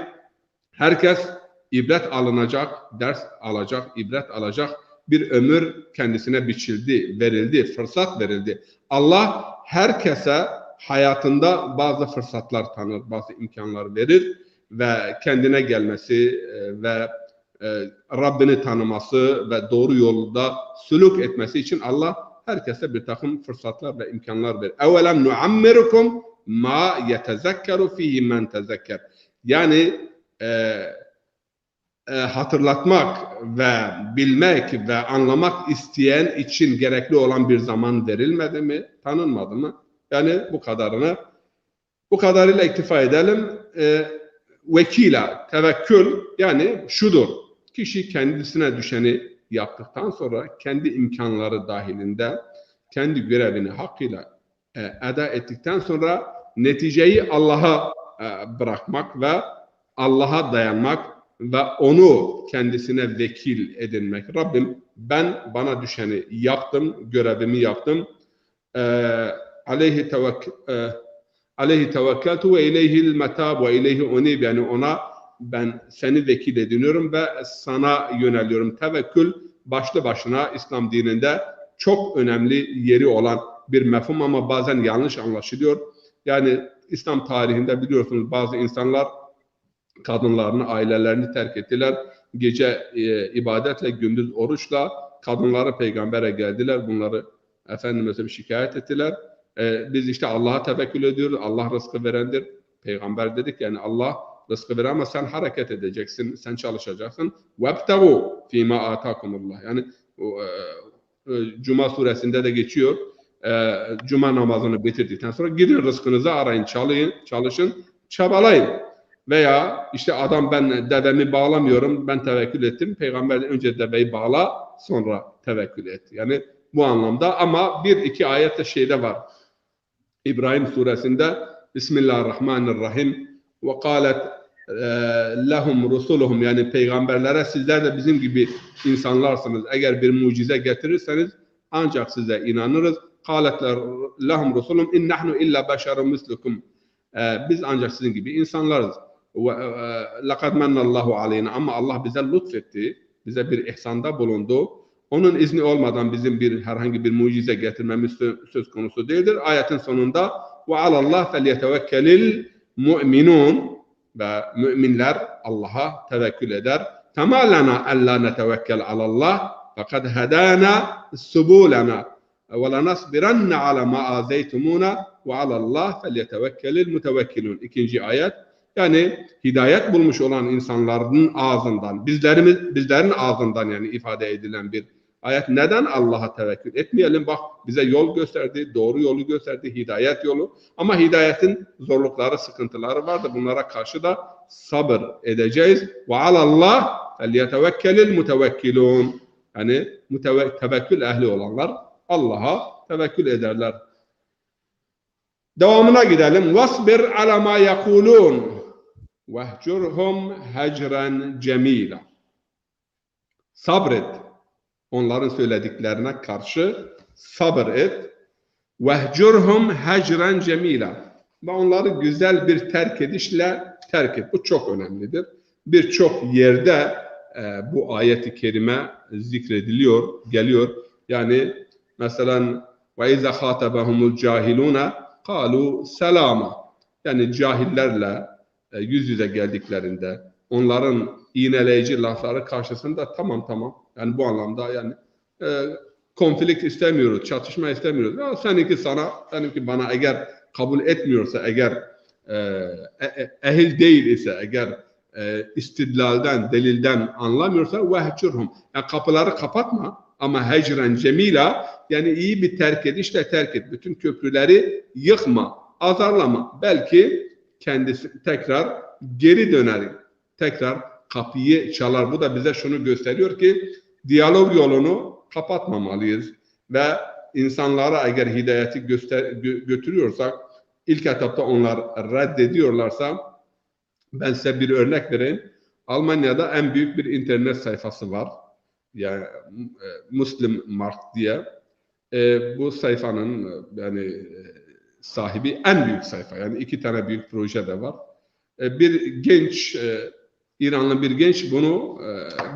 herkes ibret alınacak, ders alacak, ibret alacak bir ömür kendisine biçildi, verildi, fırsat verildi. Allah herkese hayatında bazı fırsatlar tanır, bazı imkanlar verir ve kendine gelmesi ve Rabbini tanıması ve doğru yolda sülük etmesi için Allah herkese bir takım fırsatlar ve imkanlar verir. اَوَلَمْ نُعَمِّرُكُمْ مَا يَتَذَكَّرُ ف۪يهِ مَنْ تَذَكَّرُ. Yani hatırlatmak ve bilmek ve anlamak isteyen için gerekli olan bir zaman verilmedi mi? Tanınmadı mı? Yani bu kadarıyla iktifa edelim. Vekila, tevekkül yani şudur. Kişi kendisine düşeni yaptıktan sonra kendi imkanları dahilinde kendi görevini hakkıyla eda ettikten sonra neticeyi Allah'a bırakmak ve Allah'a dayanmak ve onu kendisine vekil edinmek. Rabbim ben bana düşeni yaptım, görevimi yaptım. Aleyhi tevekkeltu ve ileyhil metab ve ileyhi unib, yani ona ben seni vekil ediniyorum ve sana yöneliyorum. Tevekkül başlı başına İslam dininde çok önemli yeri olan bir mefhum ama bazen yanlış anlaşılıyor. Yani İslam tarihinde biliyorsunuz bazı insanlar kadınlarını, ailelerini terk ettiler. Gece ibadetle, gündüz oruçla kadınları peygambere geldiler. Bunları Efendimiz'e şikayet ettiler. Biz işte Allah'a tevekkül ediyoruz. Allah rızkı verendir. Peygamber dedik yani Allah rızkı veren ama sen hareket edeceksin, sen çalışacaksın. وَابْتَغُوا فِي مَا آتَاكُمُ اللّٰهِ. Yani Cuma suresinde de geçiyor. Cuma namazını bitirdikten sonra gidin rızkınızı arayın, çalışın, çabalayın. Veya işte adam ben devemi bağlamıyorum, ben tevekkül ettim. Peygamberden önce deveyi bağla, sonra tevekkül et. Yani bu anlamda ama bir iki ayette şeyde var. İbrahim suresinde Bismillahirrahmanirrahim ve kâlet lehum rusuluhum, yani peygamberlere sizler de bizim gibi insanlarsınız. Eğer bir mucize getirirseniz ancak size inanırız. Kâlet lehum rusuluhum innahnu illa beşerun mislukum. Biz ancak sizin gibi insanlarız. لَقَدْ مَنَّ اللّٰهُ عَلَيْنَا. Ama Allah bize lütfetti, bize bir ihsanda bulundu. Onun izni olmadan bizim herhangi bir mucize getirmemiz söz konusu değildir. Ayetin sonunda وَعَلَى اللّٰهِ فَلْيَتَوَكَّلِ الْمُؤْمِنُونَ ve müminler Allah'a tevekkül eder. فَمَا لَنَا أَلَّا نَتَوَكَّلْ عَلَى اللّٰهِ فَقَدْ هَدَانَا سُبُولَنَا وَلَنَصْبِرَنَّ عَلَى مَا آذَيْتُمُونَ وَعَلَى اللّٰهِ فَلْيَتَوَكَّلِ الْمُتَوَكِّلُونَ. İkinci ayet. Yani hidayet bulmuş olan insanların ağzından, bizlerin ağzından yani ifade edilen bir ayet. Neden Allah'a tevekkül etmeyelim? Bak bize yol gösterdi, doğru yolu gösterdi, hidayet yolu. Ama hidayetin zorlukları, sıkıntıları vardı. Bunlara karşı da sabır edeceğiz. Ve alallah felyetevekkelil mutevekkilun. Yani tevekkül ehli olanlar Allah'a tevekkül ederler. Devamına gidelim. Vasbir ala ma yekulun vehcurhum hecren cemila. Sabret. Onların söylediklerine karşı sabır et. Vehcurhum hecren cemila. Ve onları güzel bir terk edişle terk et. Bu çok önemlidir. Birçok yerde bu ayet-i kerime zikrediliyor, geliyor. Yani mesela ve izâ khâtebehumul cahilûne kâlû selâma. Yani cahillerle yüz yüze geldiklerinde onların iğneleyici lafları karşısında tamam. Yani bu anlamda yani konflikt istemiyoruz, çatışma istemiyoruz. Ya seninki sana, seninki bana eğer kabul etmiyorsa, eğer ehil değil ise, eğer istidlalden, delilden anlamıyorsa vehcurhum. Yani kapıları kapatma ama hecren cemila, yani iyi bir terk edişle terk et. Bütün köprüleri yıkma, azarlama. Belki kendisi tekrar geri döner, tekrar kapıyı çalar. Bu da bize şunu gösteriyor ki diyalog yolunu kapatmamalıyız ve insanlara eğer hidayeti götürüyorsak, ilk etapta onlar reddediyorlarsa, ben size bir örnek vereyim. Almanya'da en büyük bir internet sayfası var. Yani Muslim Markt diye. Bu sayfanın yani sahibi en büyük sayfa. Yani 2 tane büyük proje de var. Bir genç, İranlı bir genç bunu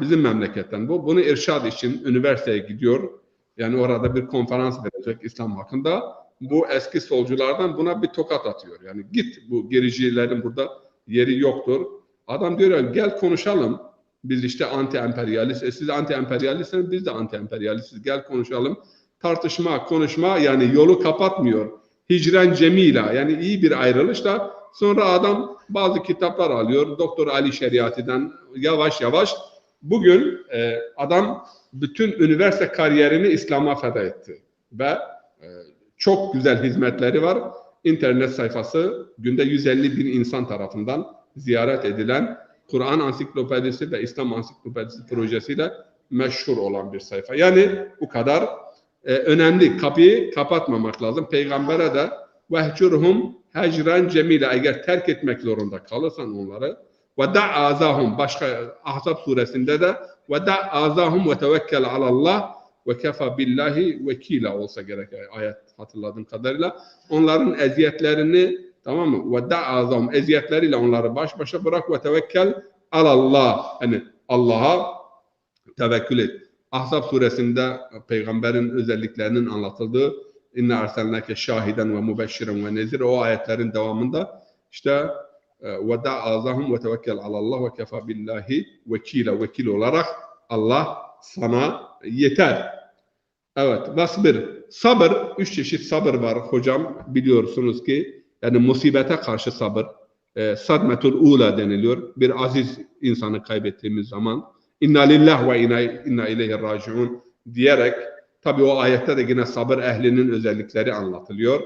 bizim memleketten bunu irşad için üniversiteye gidiyor. Yani orada bir konferans verecek İslam hakkında. Bu eski solculardan buna bir tokat atıyor. Yani git, bu gericilerin burada yeri yoktur. Adam diyor gel konuşalım. Biz işte anti-emperyalistiz. Siz anti-emperyalistsiniz, biz de anti-emperyalistiz. Gel konuşalım. Tartışma, konuşma yani yolu kapatmıyor. Hicren cemila, yani iyi bir ayrılışla sonra adam bazı kitaplar alıyor. Doktor Ali Şeriati'den yavaş yavaş bugün adam bütün üniversite kariyerini İslam'a feda etti. Ve çok güzel hizmetleri var. İnternet sayfası günde 150 bin insan tarafından ziyaret edilen Kur'an Ansiklopedisi ve İslam Ansiklopedisi projesiyle meşhur olan bir sayfa. Yani bu kadar önemli. Kapıyı kapatmamak lazım. Peygamber'e de vehcurhum hecren cemile, eğer terk etmek zorunda kalırsan onları ve da azahum, başka Ahzab suresinde de ve da azahum ve tevekkel alallah ve kefa billahi vekila olsa gerek ayet hatırladığım kadarıyla. Onların eziyetlerini, tamam mı? Ve da azahum, eziyetleriyle onları baş başa bırak ve tevekkel alallah. Yani Allah'a tevekkül et. Ahzab suresinde peygamberin özelliklerinin anlatıldığı İnne arsalnake şahiden ve mübeşşiren ve nezir, o ayetlerin devamında işte ve da azahum ve tevekkel alallah ve kefa billahi vekila, vekil olarak Allah sana yeter. Evet, vasbir. Sabır, 3 çeşit sabır var hocam, biliyorsunuz ki. Yani musibete karşı sabır. Sadmetul ula deniliyor. Bir aziz insanı kaybettiğimiz zaman İnna lillah ve inna ileyhi raciun diyerek, tabi o ayette de yine sabır ehlinin özellikleri anlatılıyor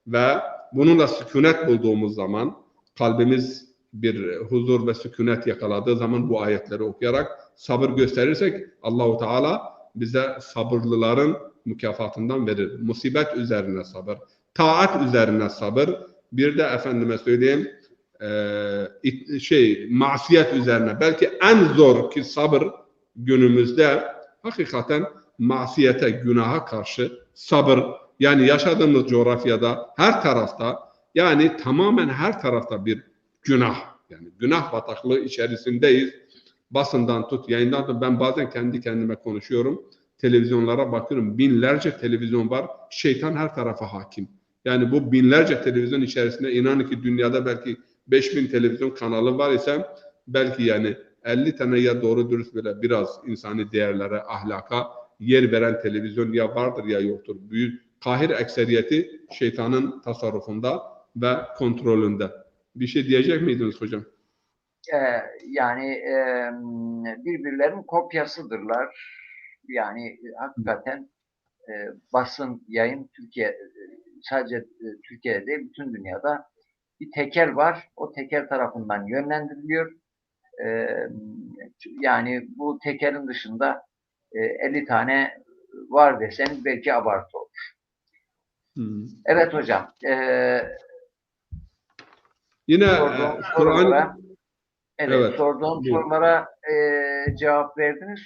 ve bununla sükunet bulduğumuz zaman, kalbimiz bir huzur ve sükunet yakaladığı zaman bu ayetleri okuyarak sabır gösterirsek Allahu Teala bize sabırlıların mükafatından verir. Musibet üzerine sabır, taat üzerine sabır, bir de efendime söyleyeyim masiyet üzerine. Belki en zor ki sabır günümüzde hakikaten masiyete, günaha karşı sabır. Yani yaşadığımız coğrafyada her tarafta, yani tamamen her tarafta bir günah. Yani günah bataklığı içerisindeyiz. Basından tut, yayından tut. Ben bazen kendi kendime konuşuyorum. Televizyonlara bakıyorum. Binlerce televizyon var. Şeytan her tarafa hakim. Yani bu binlerce televizyon içerisinde inanın ki dünyada belki 5000 televizyon kanalı var ise belki yani 50 tane ya doğru dürüst böyle biraz insani değerlere, ahlaka yer veren televizyon ya vardır ya yoktur. Büyük kahir ekseriyeti şeytanın tasarrufunda ve kontrolünde. Bir şey diyecek miydiniz hocam? Yani birbirlerinin kopyasıdırlar. Yani hakikaten basın, yayın Türkiye, sadece Türkiye'de değil, bütün dünyada bir tekel var. O tekel tarafından yönlendiriliyor. Yani bu tekelin dışında 50 tane var deseniz belki abartı olur. Evet hocam. Yine Kur'an evet, sorduğum sorulara cevap verdiniz.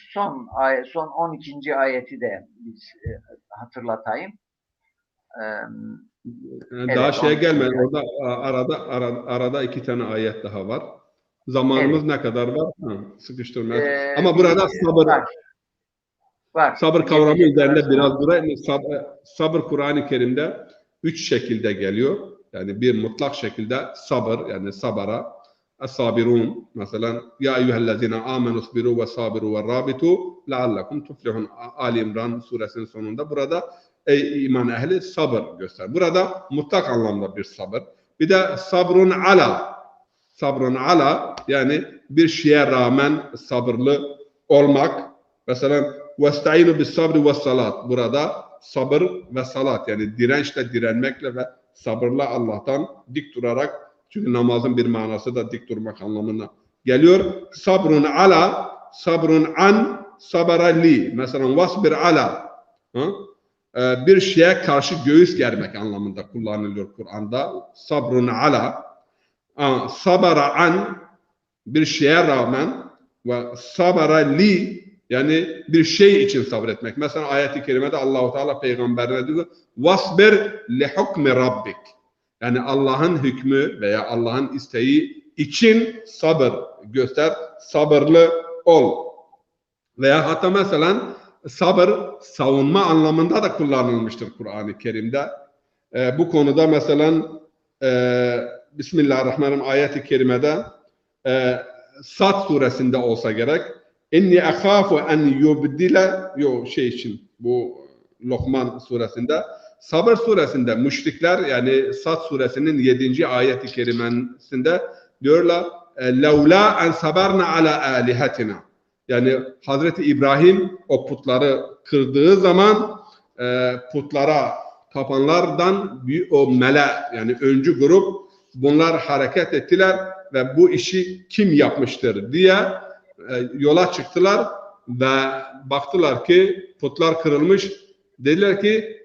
Son 12. ayeti de biz hatırlatayım. Daha şeye gelmedi. Orada arada 2 tane ayet daha var. Zamanımız ne kadar var? Sıkıştırmaya. Ama burada sabır kavramı üzerinde biraz durayım. Sabır Kur'an-ı Kerim'de 3 şekilde geliyor. Yani bir mutlak şekilde sabır, yani sabara, es-sabirun mesela ya eyyühellezine amenusbiru ve sabiru ve rabitu leallekum tuflihun. Ali İmran suresinin sonunda burada ey iman ehli sabır göster. Burada mutlak anlamda bir sabır. Bir de sabrun ala. Sabrun ala yani bir şeye rağmen sabırlı olmak. Mesela vestaînu bis sabri ve salat. Burada sabır ve salat yani dirençle, direnmekle ve sabırla Allah'tan dik durarak, çünkü namazın bir manası da dik durmak anlamına geliyor. Sabrun ala, sabrun an, sabara li. Mesela vasbir ala. Bir şeye karşı göğüs germek anlamında kullanılıyor Kur'an'da. Sabrun ala, sabara an, bir şeye rağmen, ve sabara li yani bir şey için sabretmek. Mesela ayet-i kerimede Allah-u Teala peygamberine diyor vasbir li hukmi rabbik. Yani Allah'ın hükmü veya Allah'ın isteği için sabır göster, sabırlı ol. Veya hatta mesela sabır savunma anlamında da kullanılmıştır Kur'an-ı Kerim'de. Bu konuda mesela Bismillahirrahmanirrahim ayet-i kerimede Sad suresinde olsa gerek. İnni akhafu en yubdile bu Lokman suresinde, Sabır suresinde müşrikler yani Sad suresinin 7. ayet-i kerimesinde diyorlar levla en sabarna ala alihatina. Yani Hazreti İbrahim o putları kırdığı zaman putlara tapanlardan o mele yani öncü grup bunlar hareket ettiler ve bu işi kim yapmıştır diye yola çıktılar ve baktılar ki putlar kırılmış. Dediler ki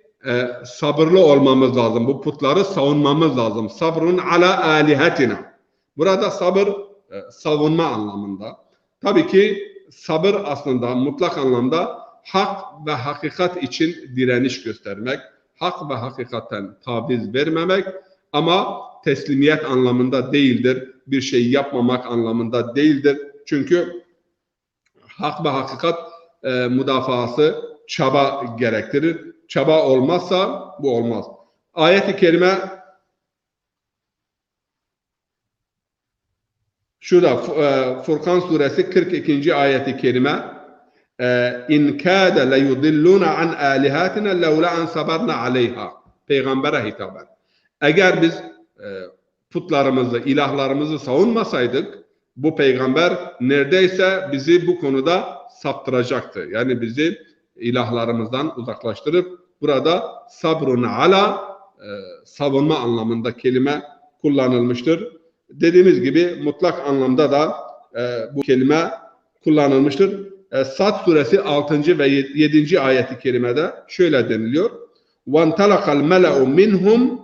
sabırlı olmamız lazım. Bu putları savunmamız lazım. Sabrun ala alihetina. Burada sabır savunma anlamında. Tabii ki sabır aslında mutlak anlamda hak ve hakikat için direniş göstermek, hak ve hakikatten taviz vermemek ama teslimiyet anlamında değildir. Bir şey yapmamak anlamında değildir. Çünkü hak ve hakikat müdafaası çaba gerektirir. Çaba olmazsa bu olmaz. Ayet-i kerime şurada Furkan suresi 42. ayet-i kerime in kâde le yudillûne an âlihatina levla an sabarna aleyha. Peygamber'e hitaben. Eğer biz putlarımızı, ilahlarımızı savunmasaydık bu peygamber neredeyse bizi bu konuda saptıracaktı. Yani bizi ilahlarımızdan uzaklaştırıp burada sabrun ala savunma anlamında kelime kullanılmıştır. Dediğimiz gibi mutlak anlamda da bu kelime kullanılmıştır. Sad suresi 6. ve 7. ayet-i kerimede şöyle deniliyor. وَانْتَلَقَ الْمَلَأُ مِنْهُمْ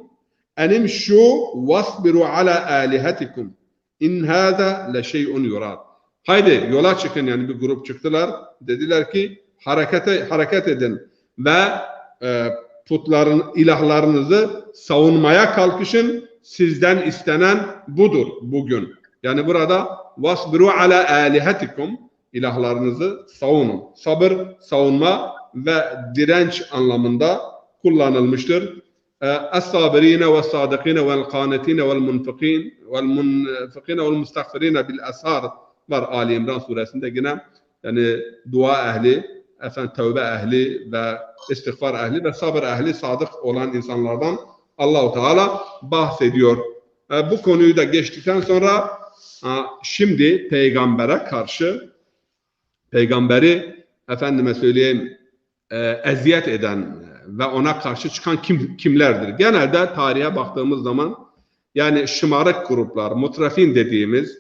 اَنِمْشُوا وَاصْبِرُوا عَلَى آلِهَتِكُمْ اِنْ هَذَا لَشَيْءٌ يُرَادٌ. Haydi yola çıkın, yani bir grup çıktılar. Dediler ki hareket edin ve putların, ilahlarınızı savunmaya kalkışın. Sizden istenen budur bugün. Yani burada vasbiru ala alihatikum, ilahlarınızı savunun. Sabır, savunma ve direnç anlamında kullanılmıştır. Es-sabirine ve sadikine vel kanetine vel munfikine vel mustagfirine bil ashar var Ali İmran suresinde yine, yani dua ehli, tövbe ehli ve istiğfar ehli ve sabır ehli, sadık olan insanlardan Allah-u Teala bahsediyor. Bu konuyu da geçtikten sonra şimdi peygambere karşı, peygamberi efendime söyleyeyim eziyet eden ve ona karşı çıkan kimlerdir? Genelde tarihe baktığımız zaman yani şımarık gruplar, mutrafin dediğimiz,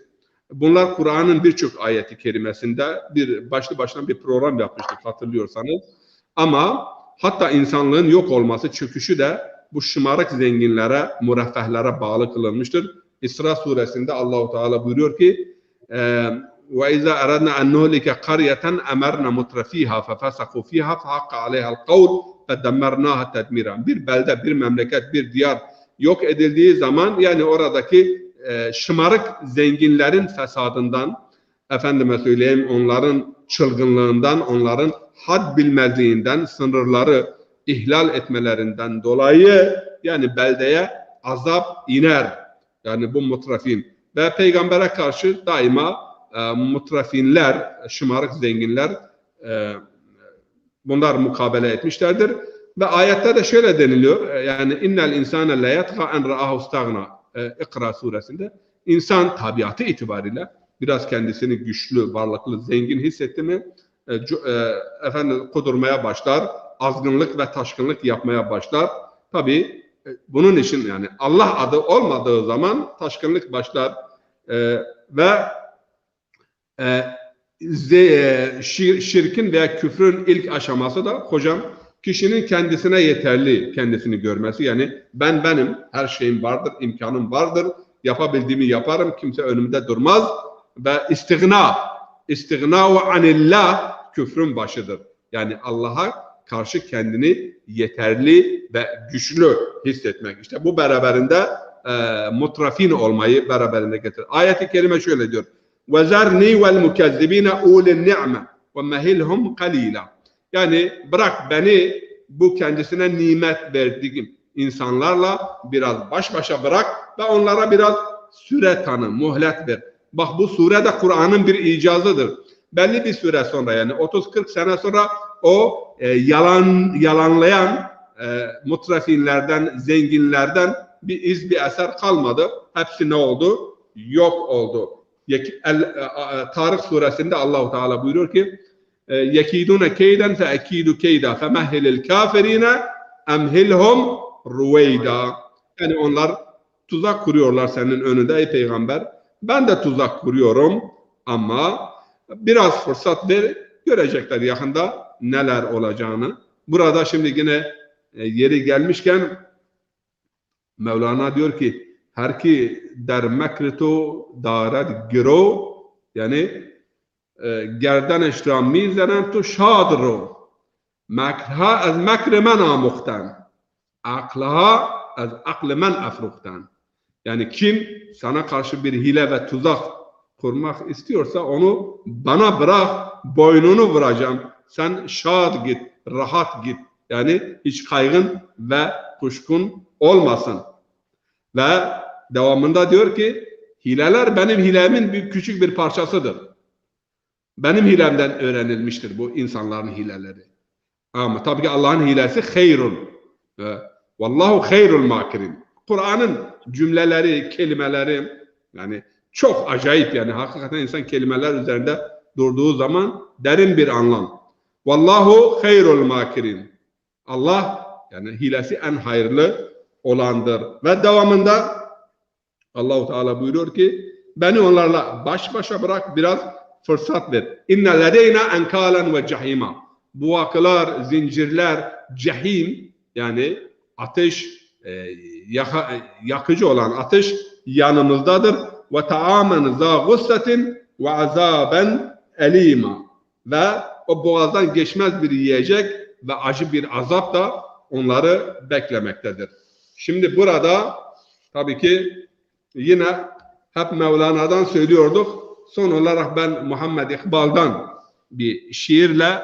bunlar Kur'an'ın birçok ayeti kerimesinde bir başlı başına bir program yapmıştık hatırlıyorsanız. Ama hatta insanlığın yok olması, çöküşü de bu şımarık zenginlere, mureffehlere bağlı kılınmıştır. İsra suresinde Allah-u Teala buyuruyor ki وَاِذَا اَرَدْنَا اَنْ نُهْلِكَ قَرْيَةً اَمَرْنَا مُتْرَف۪يهَا فَفَسَقُوا ف۪يهَا فَحَقَّ عَلَيْهَا الْقَوْلُ فَدَمَّرْنَاهَا تَدْمِيرًا. Bir belde, bir memleket, bir diyar yok edildiği zaman, yani oradaki şımarık zenginlerin fesadından, efendime söyleyeyim onların çılgınlığından, onların had bilmezliğinden, sınırları ihlal etmelerinden dolayı yani beldeye azap iner. Yani bu mutrafin ve peygambere karşı daima mutrafinler, şımarık zenginler bunlar mukabele etmişlerdir. Ve ayette de şöyle deniliyor. Yani innel insane la yatgha en ra'ahu istagna. İkra suresinde insan tabiatı itibariyle biraz kendisini güçlü, varlıklı, zengin hissetti mi kudurmaya başlar, azgınlık ve taşkınlık yapmaya başlar. Tabii bunun için yani Allah adı olmadığı zaman taşkınlık başlar ve şirkin veya küfrün ilk aşaması da hocam kişinin kendisine yeterli, kendisini görmesi. Yani benim, her şeyim vardır, imkanım vardır, yapabildiğimi yaparım, kimse önümde durmaz ve istigna ve anillah küfrün başıdır. Yani Allah'a karşı kendini yeterli ve güçlü hissetmek. İşte bu beraberinde mutrafin olmayı beraberinde getirir. Ayet-i kerime şöyle diyor. وَزَرْنِي وَالْمُكَذِّب۪ينَ اُولِ النِّعْمَ وَمَهِلْهُمْ قَلِيلًا. Yani bırak beni bu kendisine nimet verdiğim insanlarla biraz baş başa bırak ve onlara biraz süre tanı, muhlet ver. Bak bu sure de Kur'an'ın bir icazıdır. Belli bir süre sonra, yani 30-40 sene sonra o yalanlayan mutrafinlerden, zenginlerden bir iz, bir eser kalmadı. Hepsi ne oldu? Yok oldu. Tarık suresinde Allah-u Teala buyuruyor ki yekidune keyden fe ekidu keyda femehhilil kafirine emhilhum ruveyda. Yani onlar tuzak kuruyorlar senin önünde ey peygamber. Ben de tuzak kuruyorum ama biraz fırsat ver, görecekler yakında neler olacağını. Burada şimdi yine yeri gelmişken Mevlana diyor ki her ki der mekritu daret giro, yani gerdanش را میزنن تو شاد رو مکرها از مکر من آموختن عقلها از عقل من افروختن. Yani kim sana karşı bir hile ve tuzak kurmak istiyorsa onu bana bırak, boynunu vuracağım. Sen şad git, rahat git. Yani hiç kaygın ve kuşkun olmasın. Ve devamında diyor ki hileler benim hilemin küçük bir parçasıdır. Benim hilemden öğrenilmiştir bu insanların hileleri. Ama tabii ki Allah'ın hilesi hayrun. Vallahu hayrul makirin. Kur'an'ın cümleleri, kelimeleri yani çok acayip, yani hakikaten insan kelimeler üzerinde durduğu zaman derin bir anlam. Vallahu hayrul makirin. Allah yani hilesi en hayırlı olandır. Ve devamında Allah-u Teala buyuruyor ki beni onlarla baş başa bırak, biraz fırsat ver. İnne ledeyna enkalen ve cehima. Buvakılar, zincirler, cehim yani ateş, yakıcı olan ateş yanımızdadır. Ve taamen za gussetin ve azaben elima. Ve o boğazdan geçmez bir yiyecek ve acı bir azap da onları beklemektedir. Şimdi burada tabii ki yine hep Mevlana'dan söylüyorduk. Son olarak ben Muhammed İkbal'dan bir şiirle,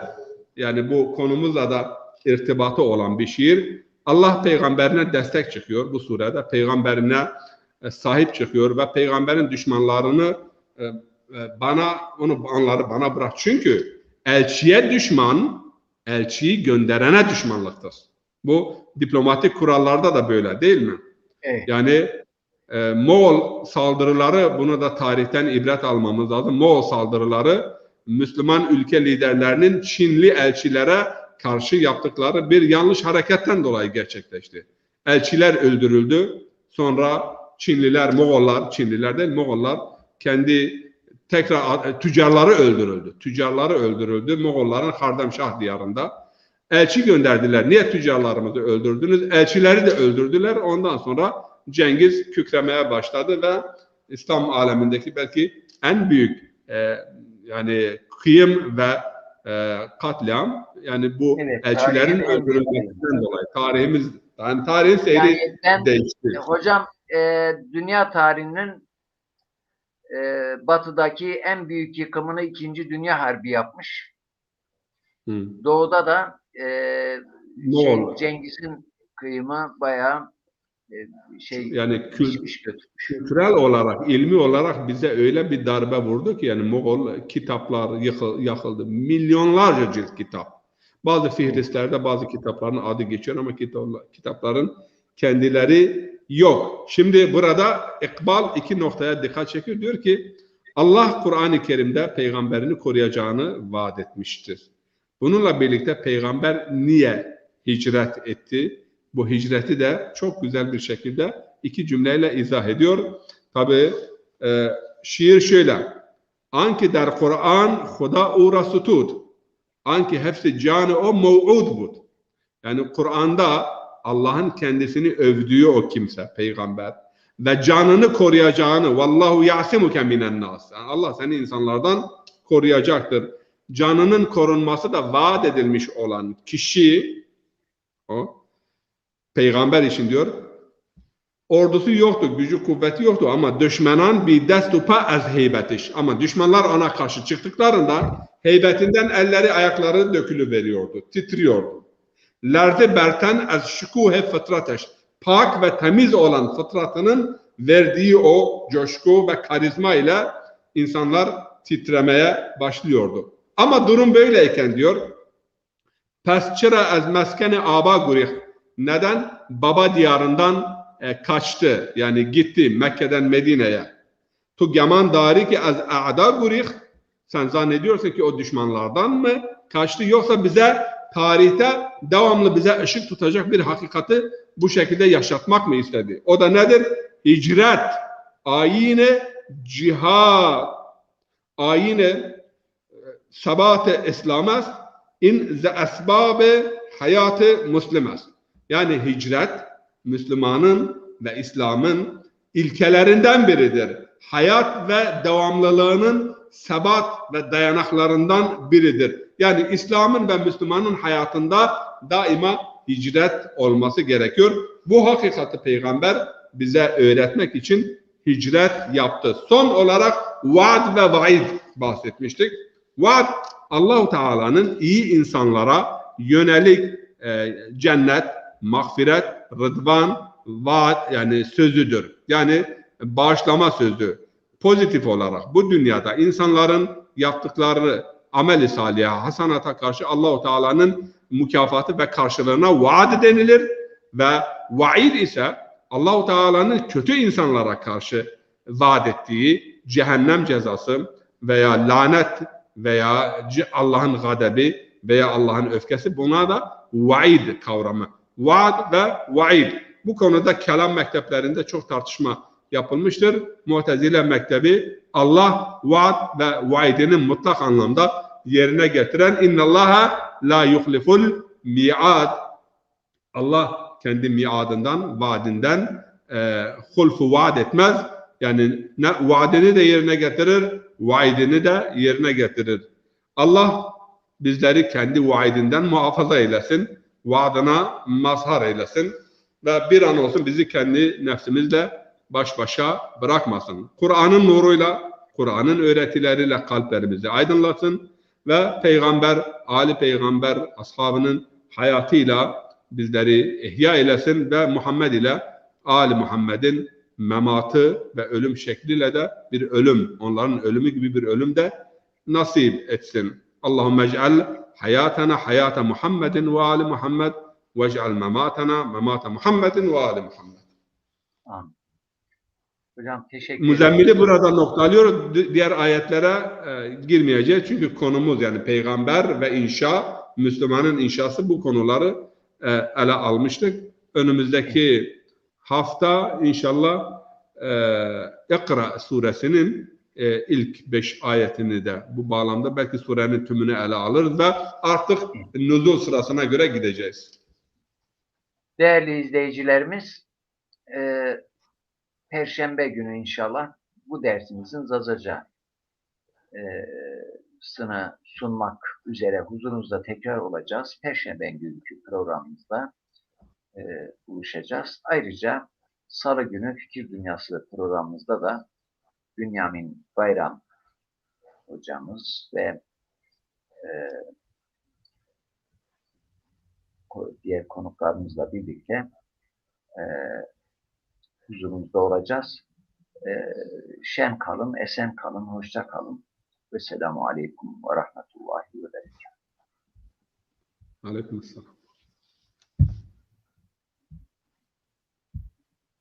yani bu konumuzla da irtibatı olan bir şiir. Allah peygamberine destek çıkıyor bu surede. Peygamberine sahip çıkıyor ve peygamberin düşmanlarını onları bana bırak. Çünkü elçiye düşman, elçiyi gönderene düşmanlıktır. Bu diplomatik kurallarda da böyle değil mi? Evet. Yani Moğol saldırıları, bunu da tarihten ibret almamız lazım. Moğol saldırıları Müslüman ülke liderlerinin Çinli elçilere karşı yaptıkları bir yanlış hareketten dolayı gerçekleşti. Elçiler öldürüldü. Sonra Çinliler, Moğollar, Çinliler değil Moğollar kendi tekrar tüccarları öldürüldü. Tüccarları öldürüldü Moğolların Hardemşah diyarında. Elçi gönderdiler. Niye tüccarlarımızı öldürdünüz? Elçileri de öldürdüler. Ondan sonra Cengiz kükremeye başladı ve İslam alemindeki belki en büyük yani kıyım ve katliam, yani bu Evet, elçilerin öldürülmesinden dolayı tarihin seyri değişti. Hocam dünya tarihinin batıdaki en büyük yıkımını 2. Dünya Harbi yapmış. Doğuda da Cengiz'in kıyımı bayağı yani kültürel olarak, ilmi olarak bize öyle bir darbe vurdu ki, yani Moğol kitaplar yakıldı. Milyonlarca cilt kitap. Bazı fihrislerde bazı kitapların adı geçiyor ama kitapların kendileri yok. Şimdi burada İkbal iki noktaya dikkat çekiyor. Diyor ki Allah Kur'an-ı Kerim'de peygamberini koruyacağını vaat etmiştir. Bununla birlikte peygamber niye hicret etti? Bu hicreti de çok güzel bir şekilde iki cümleyle izah ediyor. Tabi şiir şöyle. Anki der Kur'an Huda u rasutut. Anki hepsi canı o mev'ud bud. Yani Kur'an'da Allah'ın kendisini övdüğü o kimse, peygamber ve canını koruyacağını, vallahu ya'simuke minen nas. Yani Allah seni insanlardan koruyacaktır. Canının korunması da vaat edilmiş olan kişi, o peygamber için diyor, ordusu yoktu, gücü kuvveti yoktu ama düşmanan bir destu pa az heybetiş. Ama düşmanlar ona karşı çıktıklarında heybetinden elleri ayakları dökülüveriyordu, titriyordu. Lerzi berten az şükuhe fıtrateş. Pak ve temiz olan fıtratının verdiği o coşku ve karizma ile insanlar titremeye başlıyordu. Ama durum böyleyken diyor, pes çıra az meskeni aba gurih. Neden? Baba diyarından kaçtı. Yani gitti Mekke'den Medine'ye. Tu geman dari ki az a'da gurih. Sen zannediyorsun ki o düşmanlardan mı kaçtı, yoksa bize tarihte devamlı bize ışık tutacak bir hakikati bu şekilde yaşatmak mı istedi? O da nedir? Hicret, ayine cihad, ayine sabat-ı İslam است این ز اسباب hayatı Müslüman. Yani hicret Müslümanın ve İslam'ın ilkelerinden biridir. Hayat ve devamlılığının sebat ve dayanaklarından biridir. Yani İslam'ın ve Müslümanın hayatında daima hicret olması gerekiyor. Bu hakikati Peygamber bize öğretmek için hicret yaptı. Son olarak vaad ve vaid bahsetmiştik. Vaad, Allah-u Teala'nın iyi insanlara yönelik cennet, mağfiret, rıdvan, vaat yani sözüdür. Yani bağışlama sözü. Pozitif olarak bu dünyada insanların yaptıkları amel-i saliha, hasanata karşı Allah-u Teala'nın mükafatı ve karşılığına vaad denilir ve vaid ise Allah-u Teala'nın kötü insanlara karşı vaat ettiği cehennem cezası veya lanet veya Allah'ın gadebi veya Allah'ın öfkesi, buna da vaid kavramı. Vaad ve vaid. Bu konuda kelam mekteplerinde çok tartışma yapılmıştır. Mu'tezile mektebi Allah vaad ve vaidini mutlak anlamda yerine getiren innallaha la yuhliful mi'ad. Allah kendi miadından, vaadinden hulfu vaad etmez. Yani vaadini de yerine getirir, vaidini de yerine getirir. Allah bizleri kendi vaidinden muhafaza eylesin, vaadına mazhar eylesin ve bir an olsun bizi kendi nefsimizle baş başa bırakmasın. Kur'an'ın nuruyla, Kur'an'ın öğretileriyle kalplerimizi aydınlatsın ve Peygamber, Ali Peygamber, ashabının hayatıyla bizleri ihya eylesin ve Muhammed ile Ali Muhammed'in mematı ve ölüm şekliyle de bir ölüm, onların ölümü gibi bir ölüm de nasip etsin. Allahümme ec'al hayatana hayata Muhammedin ve Ali Muhammed ve ec'al mematana memata Muhammedin ve Ali Muhammed. Amin. Hocam teşekkür ederim. Müzemmili burada noktalıyor. Diğer ayetlere girmeyeceğiz. Çünkü konumuz yani peygamber ve inşa, Müslümanın inşası, bu konuları ele almıştık. Önümüzdeki hafta inşallah İkra suresinin ilk 5 ayetini de bu bağlamda belki surenin tümünü ele alırız ve artık nüzul sırasına göre gideceğiz. Değerli izleyicilerimiz, Perşembe günü inşallah bu dersimizin Zazaca sını sunmak üzere huzurunuzda tekrar olacağız. Perşembe günkü programımızda buluşacağız. Ayrıca Salı günü Fikir Dünyası programımızda da Bünyamin Bayram hocamız ve diğer konuklarımızla birlikte huzurunuzda olacağız. Şen kalın, esen kalın, hoşça kalın. Vesselamu aleyküm ve rahmetullahi ve berekatuhu. Aleykümselam.